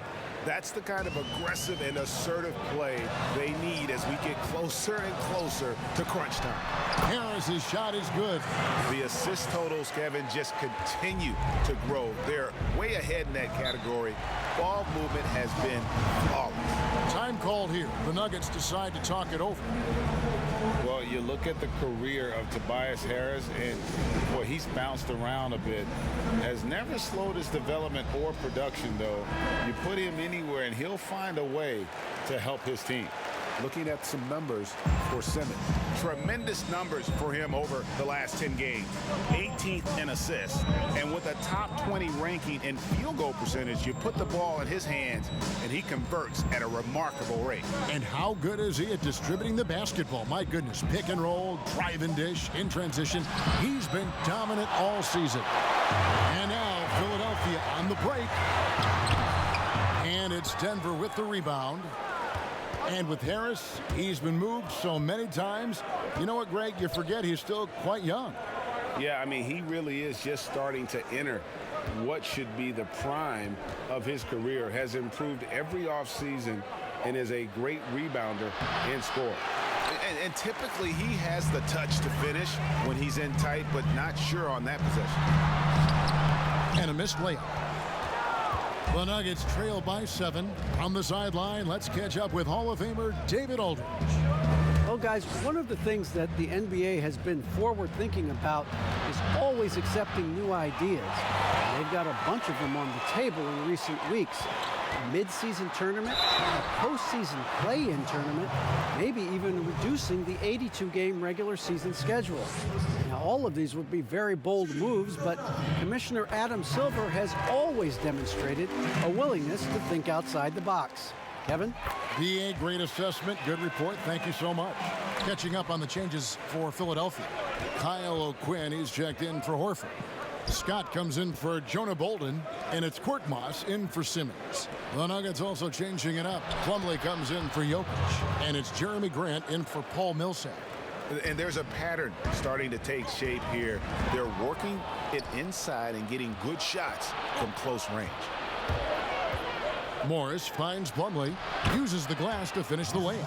That's the kind of aggressive and assertive play they need as we get closer and closer to crunch time. Harris's shot is good. The assist totals, Kevin, just continue to grow. They're way ahead in that category. Ball movement has been flawless. Time called here. The Nuggets decide to talk it over. Well, you look at the career of Tobias Harris, and boy, he's bounced around a bit. Has never slowed his development or production, though. You put him anywhere, and he'll find a way to help his team. Looking at some numbers for Simmons. Tremendous numbers for him over the last 10 games. 18th in assists. And with a top 20 ranking in field goal percentage, you put the ball in his hands, and he converts at a remarkable rate. And how good is he at distributing the basketball? My goodness, pick and roll, drive and dish, in transition. He's been dominant all season. And now Philadelphia on the break. And it's Denver with the rebound. And with Harris, he's been moved so many times. You know what, Greg? You forget he's still quite young. Yeah, I mean, he really is just starting to enter what should be the prime of his career. Has improved every offseason and is a great rebounder and scorer. And typically he has the touch to finish when he's in tight, but not sure on that possession. And a missed layup. The Nuggets trail by 7. On the sideline, let's catch up with Hall of Famer David Aldridge. Well, guys, one of the things that the NBA has been forward-thinking about is always accepting new ideas. They've got a bunch of them on the table in recent weeks. A mid-season tournament, a postseason play-in tournament, maybe even reducing the 82-game regular season schedule. Now, all of these would be very bold moves, but Commissioner Adam Silver has always demonstrated a willingness to think outside the box. Kevin? BA, great assessment, good report. Thank you so much. Catching up on the changes for Philadelphia. Kyle O'Quinn, he's checked in for Horford. Scott comes in for Jonah Bolden, and it's Korkmaz in for Simmons. The Nuggets also changing it up. Plumlee comes in for Jokic, and it's Jeremy Grant in for Paul Millsap. And there's a pattern starting to take shape here. They're working it inside and getting good shots from close range. Morris finds Plumlee, uses the glass to finish the layup.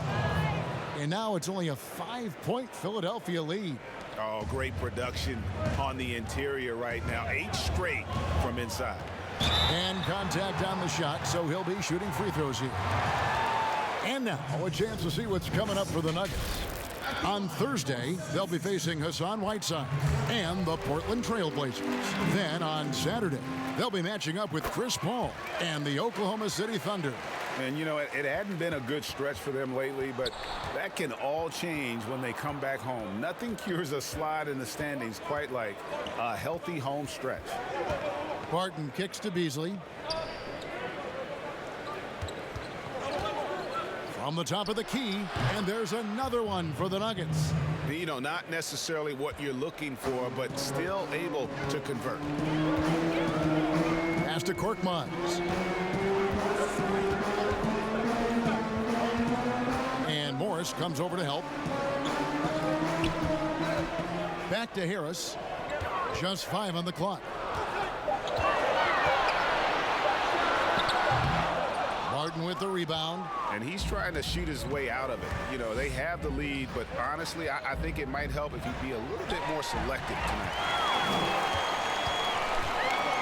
And now it's only a 5-point Philadelphia lead. Oh, great production on the interior right now. 8 straight from inside. And contact on the shot, so he'll be shooting free throws here. And now a chance to see what's coming up for the Nuggets. On Thursday, they'll be facing Hassan Whiteside and the Portland Trail Blazers. Then on Saturday, they'll be matching up with Chris Paul and the Oklahoma City Thunder. And, you know, it hadn't been a good stretch for them lately, but that can all change when they come back home. Nothing cures a slide in the standings quite like a healthy home stretch. Barton kicks to Beasley. From the top of the key, and there's another one for the Nuggets. You know, not necessarily what you're looking for, but still able to convert. Pass to Korkmaz. And Morris comes over to help. Back to Harris. Just 5 on the clock. Barton with the rebound. And he's trying to shoot his way out of it. You know, they have the lead, but honestly, I think it might help if he'd be a little bit more selective tonight.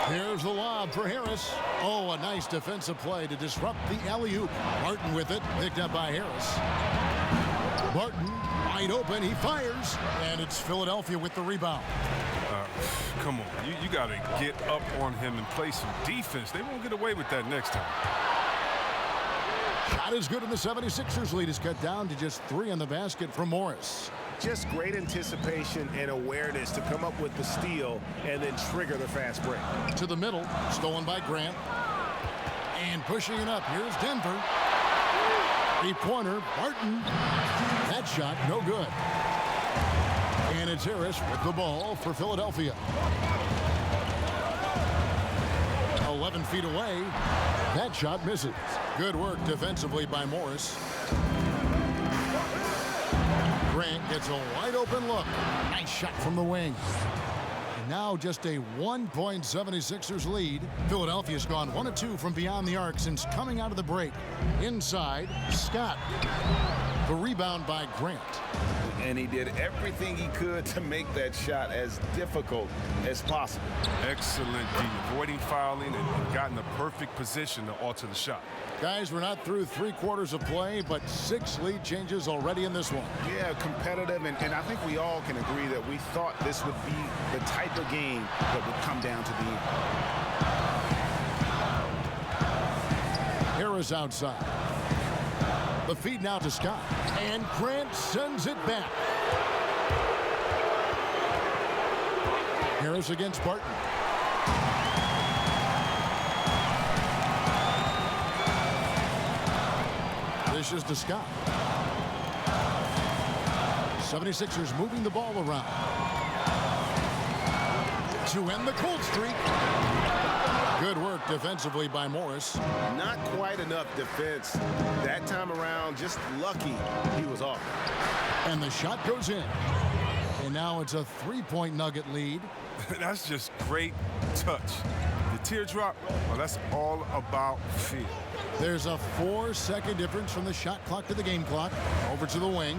Here's the lob for Harris. Oh, a nice defensive play to disrupt the alley-oop. Barton with it, picked up by Harris. Barton wide open, he fires, and it's Philadelphia with the rebound. Come on, you got to get up on him and play some defense. They won't get away with that next time. Shot is good, and the 76ers lead is cut down to just 3 on the basket from Morris. Just great anticipation and awareness to come up with the steal and then trigger the fast break. To the middle, stolen by Grant. And pushing it up, here's Denver. 3-pointer, Barton. That shot, no good. And it's Harris with the ball for Philadelphia. 11 feet away. That shot misses. Good work defensively by Morris. Grant gets a wide open look. Nice shot from the wing. And now just a 1-point 76ers lead. Philadelphia's gone 1 of 2 from beyond the arc since coming out of the break. Inside, Scott. The rebound by Grant. And he did everything he could to make that shot as difficult as possible. Excellent D, avoiding fouling and got in the perfect position to alter the shot. Guys, we're not through 3 quarters of play, but 6 lead changes already in this one. Yeah, competitive, and I think we all can agree that we thought this would be the type of game that would come down to the end. Harris outside. The feed now to Scott, and Grant sends it back. Harris against Barton. This is to Scott. 76ers moving the ball around to end the cold streak. Good work defensively by Morris. Not quite enough defense that time around. Just lucky he was off. And the shot goes in. And now it's a 3-point Nugget lead. That's just great touch. The teardrop, well, that's all about feel. There's a 4-second difference from the shot clock to the game clock. Over to the wing.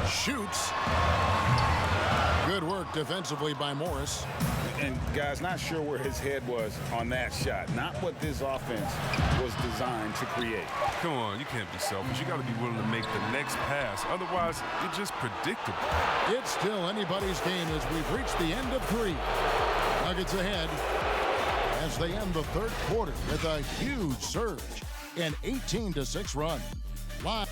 Shoots. Good work defensively by Morris. And guys, not sure where his head was on that shot. Not what this offense was designed to create. Come on, you can't be selfish. You got to be willing to make the next pass. Otherwise, it's just predictable. It's still anybody's game as we've reached the end of 3. Nuggets ahead as they end the 3rd quarter with a huge surge, an 18-6 run. Live.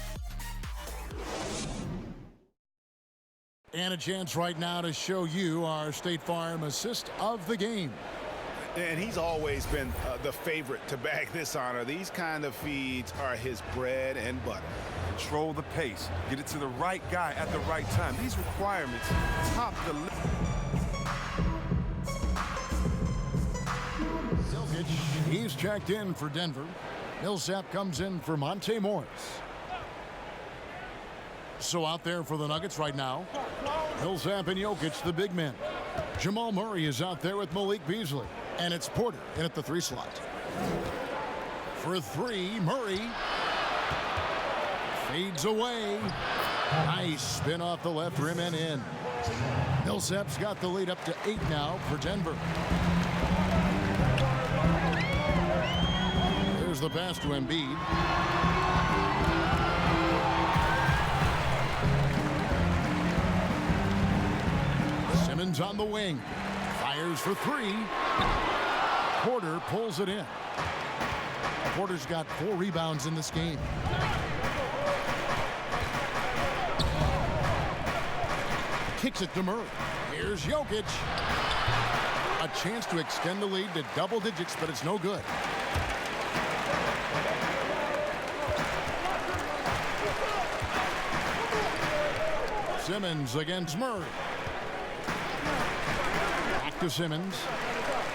And a chance right now to show you our State Farm assist of the game. And he's always been the favorite to bag this honor. These kind of feeds are his bread and butter. Control the pace. Get it to the right guy at the right time. These requirements top the list. He's checked in for Denver. Millsap comes in for Monte Morris. So out there for the Nuggets right now, Millsap and Jokic, the big men. Jamal Murray is out there with Malik Beasley. And it's Porter in at the 3 slot. For 3, Murray fades away. Nice spin off the left rim and in. Millsap's got the lead up to 8 now for Denver. Here's the pass to Embiid. Simmons on the wing. Fires for three. Porter pulls it in. Porter's got 4 rebounds in this game. Kicks it to Murray. Here's Jokic. A chance to extend the lead to double digits, but it's no good. Simmons against Murray. Back to Simmons.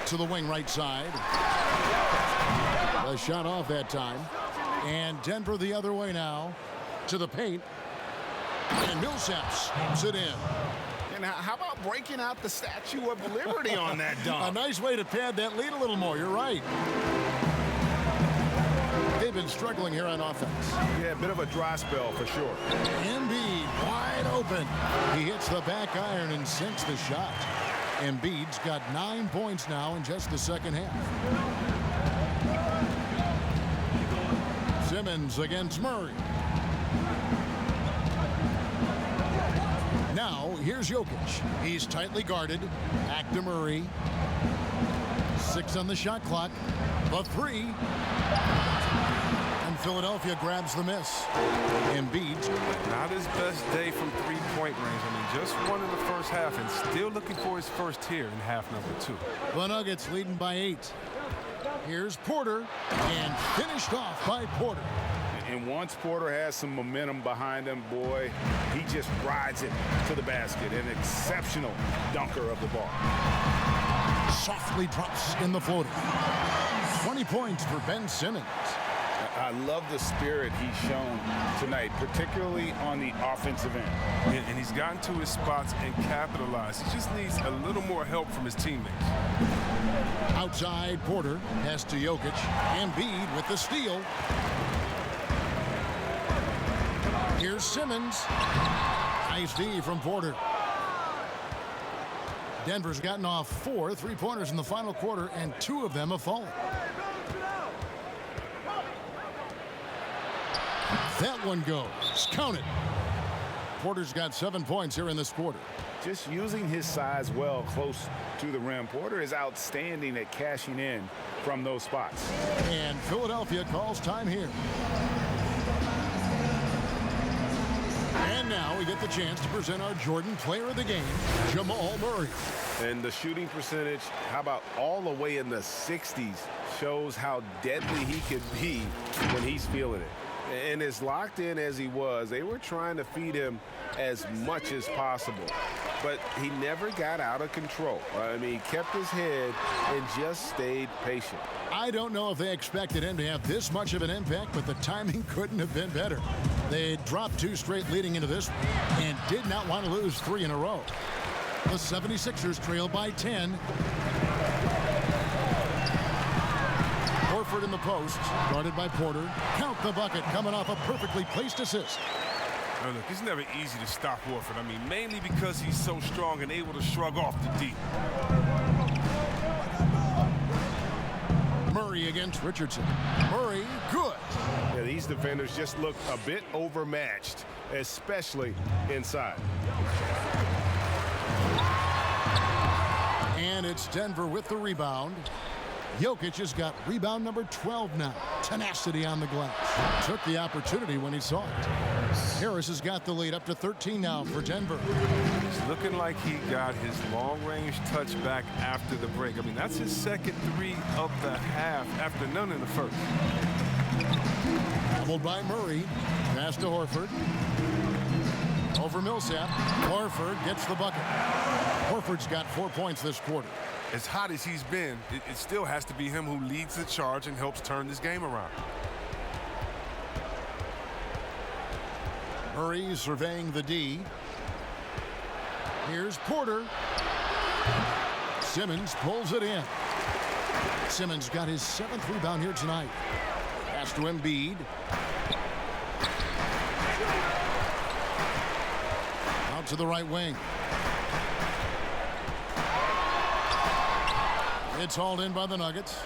To the wing right side. A shot off that time. And Denver the other way now. To the paint. And Millsap slams it in. And how about breaking out the Statue of Liberty on that dunk? A nice way to pad that lead a little more. You're right. They've been struggling here on offense. Yeah, a bit of a dry spell for sure. Embiid wide open. He hits the back iron and sinks the shot. Embiid's got 9 points now in just the second half. Simmons against Murray. Now, here's Jokic. He's tightly guarded. Back to Murray. 6 on the shot clock. The 3. And Philadelphia grabs the miss. Embiid. Not his best day from three-point range. I mean, just won in the first half and still looking for his first here in half number 2. The Nuggets leading by 8. Here's Porter. And finished off by Porter. And once Porter has some momentum behind him, boy, he just rides it to the basket. An exceptional dunker of the ball. Softly drops in the floater. 20 points for Ben Simmons. I love the spirit he's shown tonight, particularly on the offensive end. And he's gotten to his spots and capitalized. He just needs a little more help from his teammates. Outside, Porter pass to Jokic. Embiid with the steal. Here's Simmons. Nice D from Porter. Denver's gotten off 4 3-pointers in the final quarter, and 2 of them have fallen. That one goes. Count it. Porter's got 7 points here in this quarter. Just using his size well close to the rim. Porter is outstanding at cashing in from those spots. And Philadelphia calls time here. And now we get the chance to present our Jordan Player of the Game, Jamal Murray. And the shooting percentage, how about all the way in the 60s, shows how deadly he could be when he's feeling it. And as locked in as he was, they were trying to feed him as much as possible. But he never got out of control. I mean, he kept his head and just stayed patient. I don't know if they expected him to have this much of an impact, but the timing couldn't have been better. They dropped 2 straight leading into this and did not want to lose 3 in a row. The 76ers trail by 10. Horford in the post, guarded by Porter. Count the bucket, coming off a perfectly placed assist. Now look, it's never easy to stop Horford. I mean, mainly because he's so strong and able to shrug off the D. Murray against Richardson. Murray, good. Yeah, these defenders just look a bit overmatched, especially inside. And it's Denver with the rebound. Jokic has got rebound number 12 now. Tenacity on the glass. Took the opportunity when he saw it. Harris has got the lead up to 13 now for Denver. It's looking like he got his long-range touch back after the break. I mean, that's his second 3 of the half after none in the first. Doubled by Murray. Pass to Horford. Over Millsap. Horford gets the bucket. Horford's got 4 points this quarter. As hot as he's been, it still has to be him who leads the charge and helps turn this game around. Murray surveying the D. Here's Porter. Simmons pulls it in. Simmons got his 7th rebound here tonight. Pass to Embiid. Out to the right wing. It's hauled in by the Nuggets.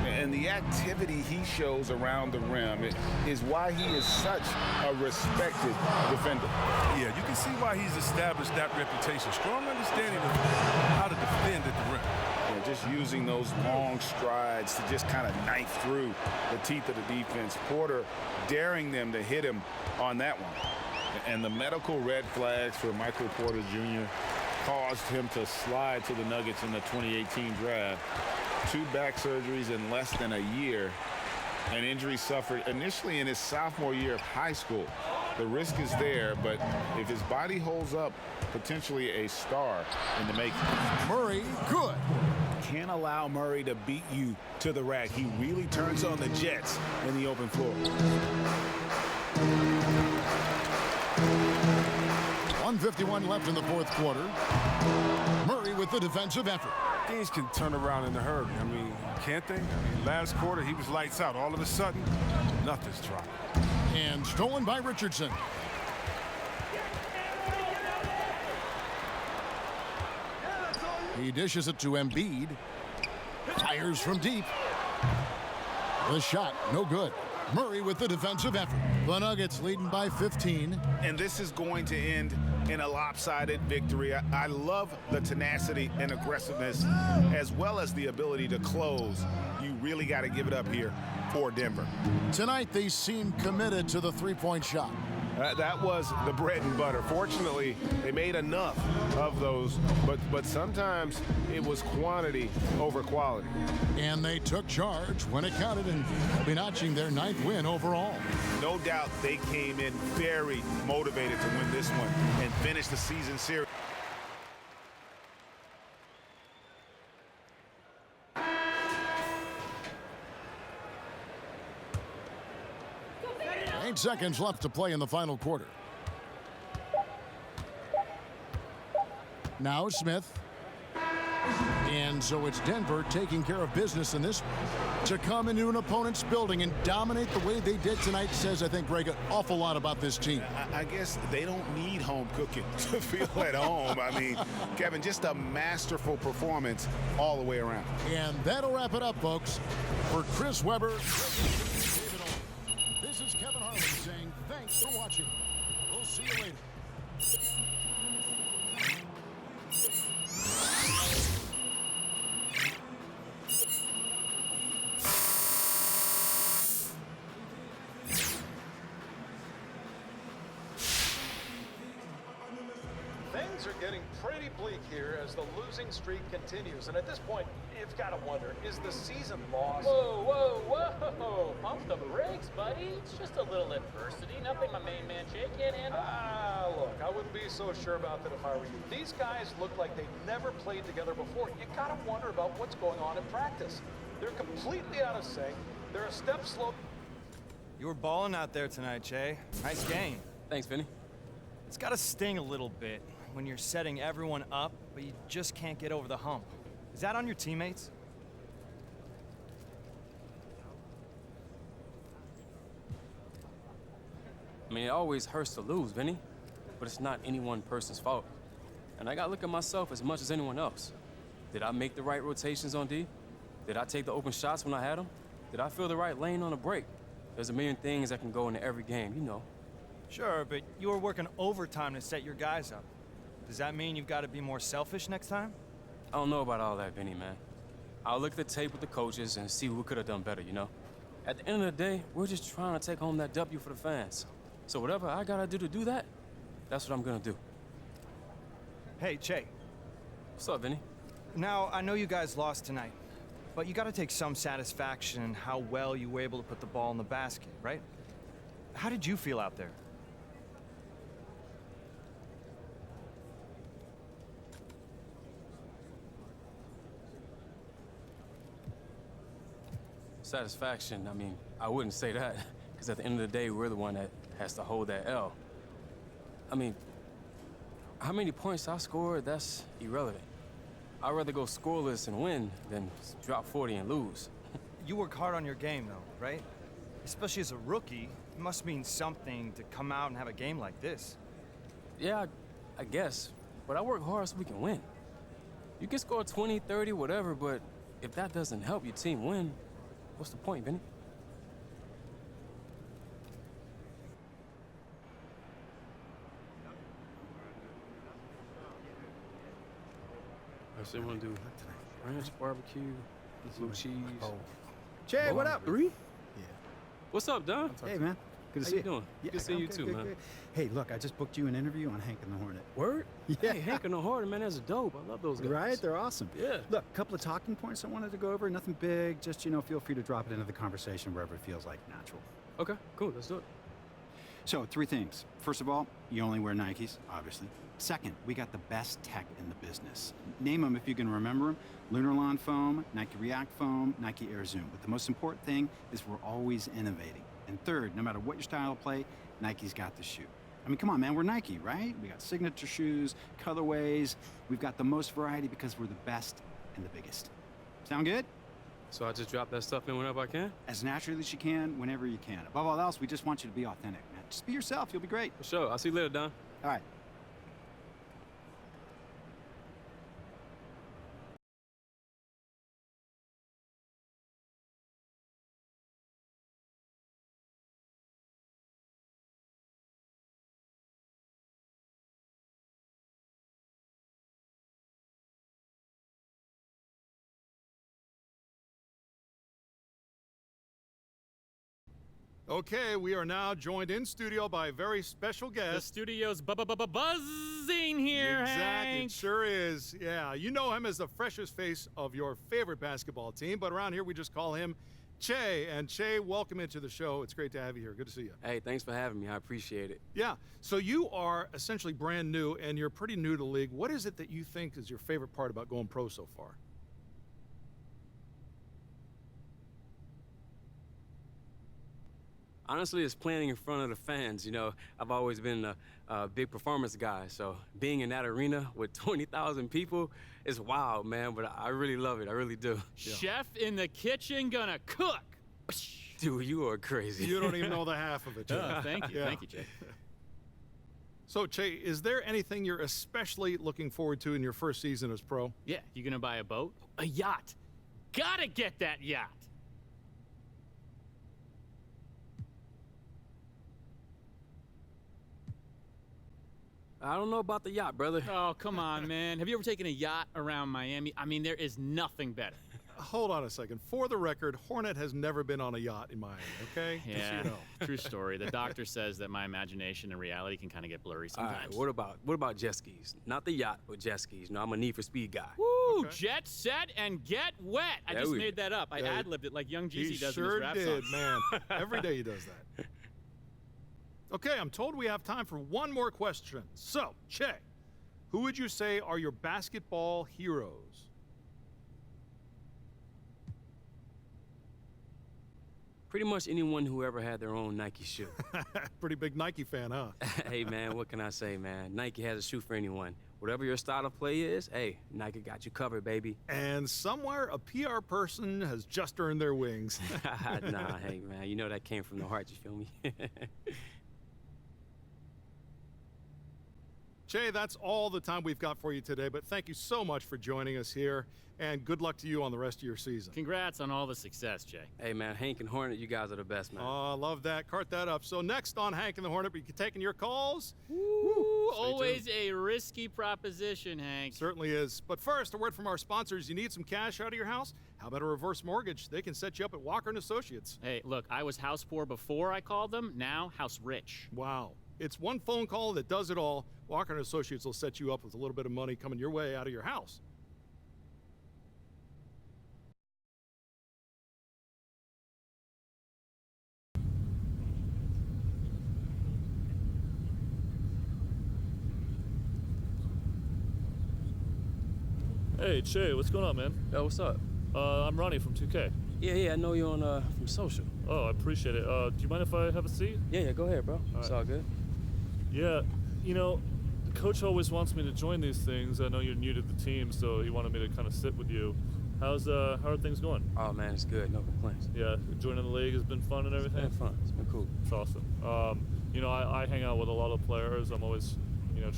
And the activity he shows around the rim is why he is such a respected defender. Yeah, you can see why he's established that reputation. Strong understanding of how to defend at the rim. Yeah, just using those long strides to just kind of knife through the teeth of the defense. Porter daring them to hit him on that one. And the medical red flags for Michael Porter Jr. caused him to slide to the Nuggets in the 2018 draft. 2 back surgeries in less than a year. An injury suffered initially in his sophomore year of high school. The risk is there, but if his body holds up, potentially a star in the making. Murray, good. Can't allow Murray to beat you to the rack. He really turns on the Jets in the open floor. 1:51 left in the fourth quarter. Murray with the defensive effort. Things can turn around in a hurry. I mean, can't they? I mean, last quarter, he was lights out. All of a sudden, nothing's dropped. And stolen by Richardson. He dishes it to Embiid. Fires from deep. The shot, no good. Murray with the defensive effort. The Nuggets leading by 15. And this is going to end in a lopsided victory. I love the tenacity and aggressiveness, as well as the ability to close. You really got to give it up here for Denver. Tonight, they seem committed to the three-point shot. That was the bread and butter. Fortunately, they made enough of those, but sometimes it was quantity over quality. And they took charge when it counted, and they'll be notching their 9th win overall. No doubt they came in very motivated to win this one and finish the season series. Eight seconds left to play in the final quarter. Now Smith. And so it's Denver taking care of business in this one. To come into an opponent's building and dominate the way they did tonight says, I think, Greg, an awful lot about this team. I guess they don't need home cooking to feel at home. I mean, Kevin, just a masterful performance all the way around. And that'll wrap it up, folks. For Chris Webber, this is Kevin Harlan saying thanks for watching. We'll see you later. Things are getting pretty bleak here as the losing streak continues. And at this point, you've got to wonder, is the season lost? Whoa, whoa, whoa. Pump the brakes, buddy. It's just a little adversity. Nothing my main man Jay can't handle. Look, I wouldn't be so sure about that if I were you. These guys look like they've never played together before. You got to wonder about what's going on in practice. They're completely out of sync. They're a step slow. You were balling out there tonight, Jay. Nice game. Thanks, Vinny. It's got to sting a little bit when you're setting everyone up, but you just can't get over the hump. Is that on your teammates? I mean, it always hurts to lose, Vinny, but it's not any one person's fault. And I gotta look at myself as much as anyone else. Did I make the right rotations on D? Did I take the open shots when I had them? Did I fill the right lane on a break? There's a million things that can go into every game, you know. Sure, but you were working overtime to set your guys up. Does that mean you've got to be more selfish next time? I don't know about all that, Vinny, man. I'll look at the tape with the coaches and see what we could have done better, you know? At the end of the day, we're just trying to take home that W for the fans. So whatever I gotta do to do that, that's what I'm gonna do. Hey, Che. What's up, Vinny? Now, I know you guys lost tonight, but you gotta take some satisfaction in how well you were able to put the ball in the basket, right? How did you feel out there? Satisfaction, I mean, I wouldn't say that, because at the end of the day, we're the one that has to hold that L. I mean, how many points I scored, that's irrelevant. I'd rather go scoreless and win than drop 40 and lose. You work hard on your game, though, right? Especially as a rookie, it must mean something to come out and have a game like this. Yeah, I guess, but I work hard so we can win. You can score 20, 30, whatever, but if that doesn't help your team win, what's the point, Vinny? I still want to do ranch barbecue, blue cheese. Jay, what up? 3? Yeah. What's up, Don? Hey, man. Good to see you. How you doing? Yeah, good seeing you too, man. Good. Hey, look, I just booked you an interview on Hank and the Hornet. Word? Yeah. Hey, Hank and the Hornet, man, that's dope. I love those guys. Right? They're awesome. Yeah. Look, a couple of talking points I wanted to go over. Nothing big. Just, feel free to drop it into the conversation wherever it feels like natural. Okay, cool. Let's do it. So, 3 things. First of all, you only wear Nikes, obviously. Second, we got the best tech in the business. Name them if you can remember them. Lunar Lawn Foam, Nike React Foam, Nike Air Zoom. But the most important thing is we're always innovating. And third, no matter what your style of play, Nike's got the shoe. I mean, come on, man, we're Nike, right? We got signature shoes, colorways. We've got the most variety because we're the best and the biggest. Sound good? So I just drop that stuff in whenever I can? As naturally as you can, whenever you can. Above all else, we just want you to be authentic, man. Just be yourself. You'll be great. For sure. I'll see you later, Don. All right. Okay, we are now joined in studio by a very special guest. The studio's buzzing here, Exactly, Hank. it sure is. Yeah, you know him as the freshest face of your favorite basketball team, but around here we just call him Che. And Che, welcome into the show. It's great to have you here. Good to see you. Hey, thanks for having me. I appreciate it. Yeah, so you are essentially brand new, and you're pretty new to the league. What is it that you think is your favorite part about going pro so far? Honestly, it's playing in front of the fans. I've always been a big performance guy, so being in that arena with 20,000 people is wild, man, but I really love it. I really do. Chef in the kitchen gonna cook. Dude, you are crazy. You don't even know the half of it, Che. Thank you. Yeah. Thank you, Jay. So, Che, is there anything you're especially looking forward to in your first season as pro? Yeah, you gonna buy a boat? A yacht. Gotta get that yacht. I don't know about the yacht, brother. Oh, come on, man. Have you ever taken a yacht around Miami? I mean, there is nothing better. Hold on a second. For the record, Hornet has never been on a yacht in Miami, okay? Just so Yeah, you know. true story. The doctor says that my imagination and reality can kind of get blurry All sometimes. right, what about jet skis? Not the yacht, but jet skis. I'm a Need for Speed guy. Woo! Jet set and get wet. I There just we made that up. I Yeah, ad-libbed it like Young He Jeezy does sure in his rap did, songs. man. Every day he does that. Okay, I'm told we have time for one more question. So, Che, who would you say are your basketball heroes? Pretty much anyone who ever had their own Nike shoe. Pretty big Nike fan, huh? Hey, man, what can I say, man? Nike has a shoe for anyone. Whatever your style of play is, hey, Nike got you covered, baby. And somewhere a PR person has just earned their wings. Nah, hey, man, you know that came from the heart, you feel me? Che, that's all the time we've got for you today, but thank you so much for joining us here, and good luck to you on the rest of your season. Congrats on all the success, Jay. Hey, man, Hank and Hornet, you guys are the best, man. Oh, I love that. Cart that up. So next on Hank and the Hornet, we're taking your calls. Woo, Stay always tuned. a risky proposition, Hank. Certainly is. But first, a word from our sponsors. You need some cash out of your house? How about a reverse mortgage? They can set you up at Walker & Associates. Hey, look, I was house poor before I called them. Now, house rich. Wow. It's one phone call that does it all. Walker & Associates will set you up with a little bit of money coming your way out of your house. Hey, Che, what's going on, man? Yo, what's up? I'm Ronnie from 2K. Yeah, I know you on from social. Oh, I appreciate it. Do you mind if I have a seat? Yeah, go ahead, bro. It's right. all good. Yeah, the coach always wants me to join these things. I know you're new to the team, so he wanted me to kind of sit with you. How are things going? Oh, man, it's good. No complaints. Yeah, joining the league has been fun and everything? It's been fun. It's been cool. It's awesome. I hang out with a lot of players. I'm always,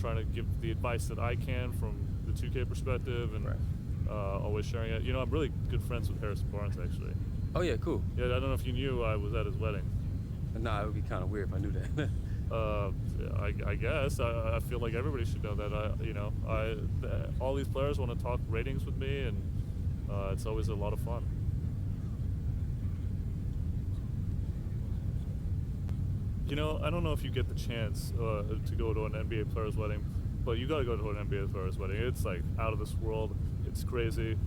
trying to give the advice that I can from the 2K perspective and, always sharing it. You know, I'm really good friends with Harrison Barnes, actually. Oh, yeah, cool. Yeah, I don't know if you knew I was at his wedding. Nah, it would be kind of weird if I knew that. I guess. I feel like everybody should know that. All these players want to talk ratings with me, and it's always a lot of fun. You know, I don't know if you get the chance to go to an NBA player's wedding, but you got to go to an NBA player's wedding. It's like out of this world. It's crazy.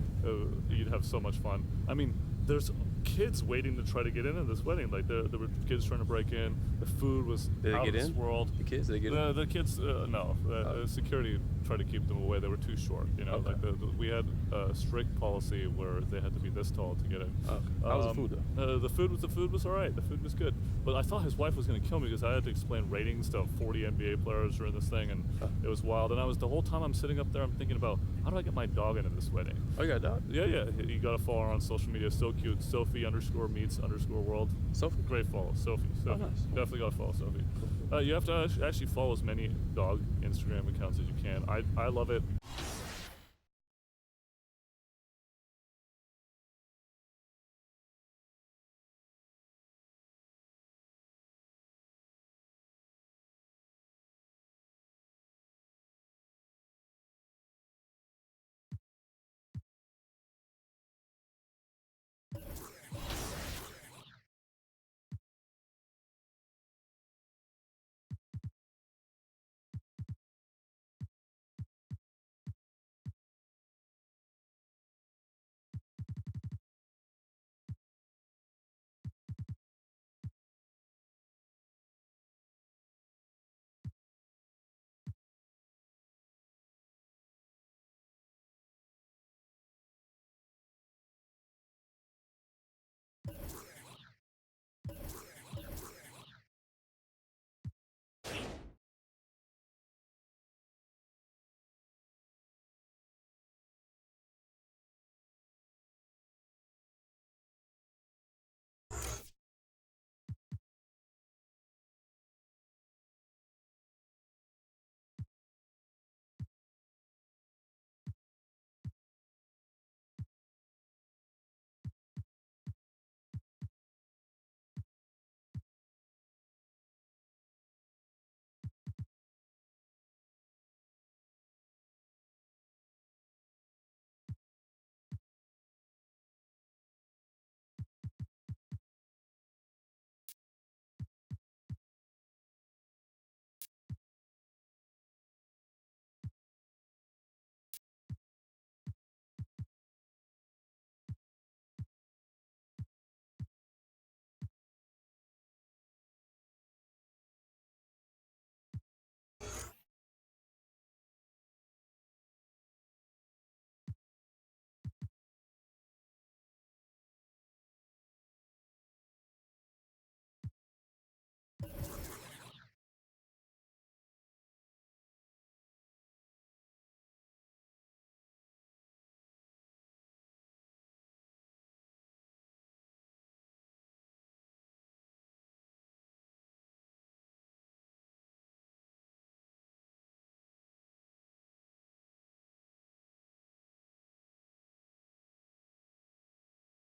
You'd have so much fun. I mean, there's kids waiting to try to get into this wedding. Like there were kids trying to break in. The food was out of this world. The kids, did they get in? The kids, no. Security tried to keep them away. They were too short. You know, Okay. like we had a strict policy where they had to be this tall to get in. Okay. How was the food though? The food was all right. The food was good. But I thought his wife was going to kill me because I had to explain ratings to 40 NBA players during this thing, and it was wild. And the whole time I'm sitting up there, I'm thinking about how do I get my dog into this wedding? Oh, you got a dog? Yeah. You got to follow her on social media. So cute. Sophie_meets_world. Sophie? Great follow. Sophie. Oh, nice. Definitely got to follow Sophie. You have to actually follow as many dog Instagram accounts as you can. I love it.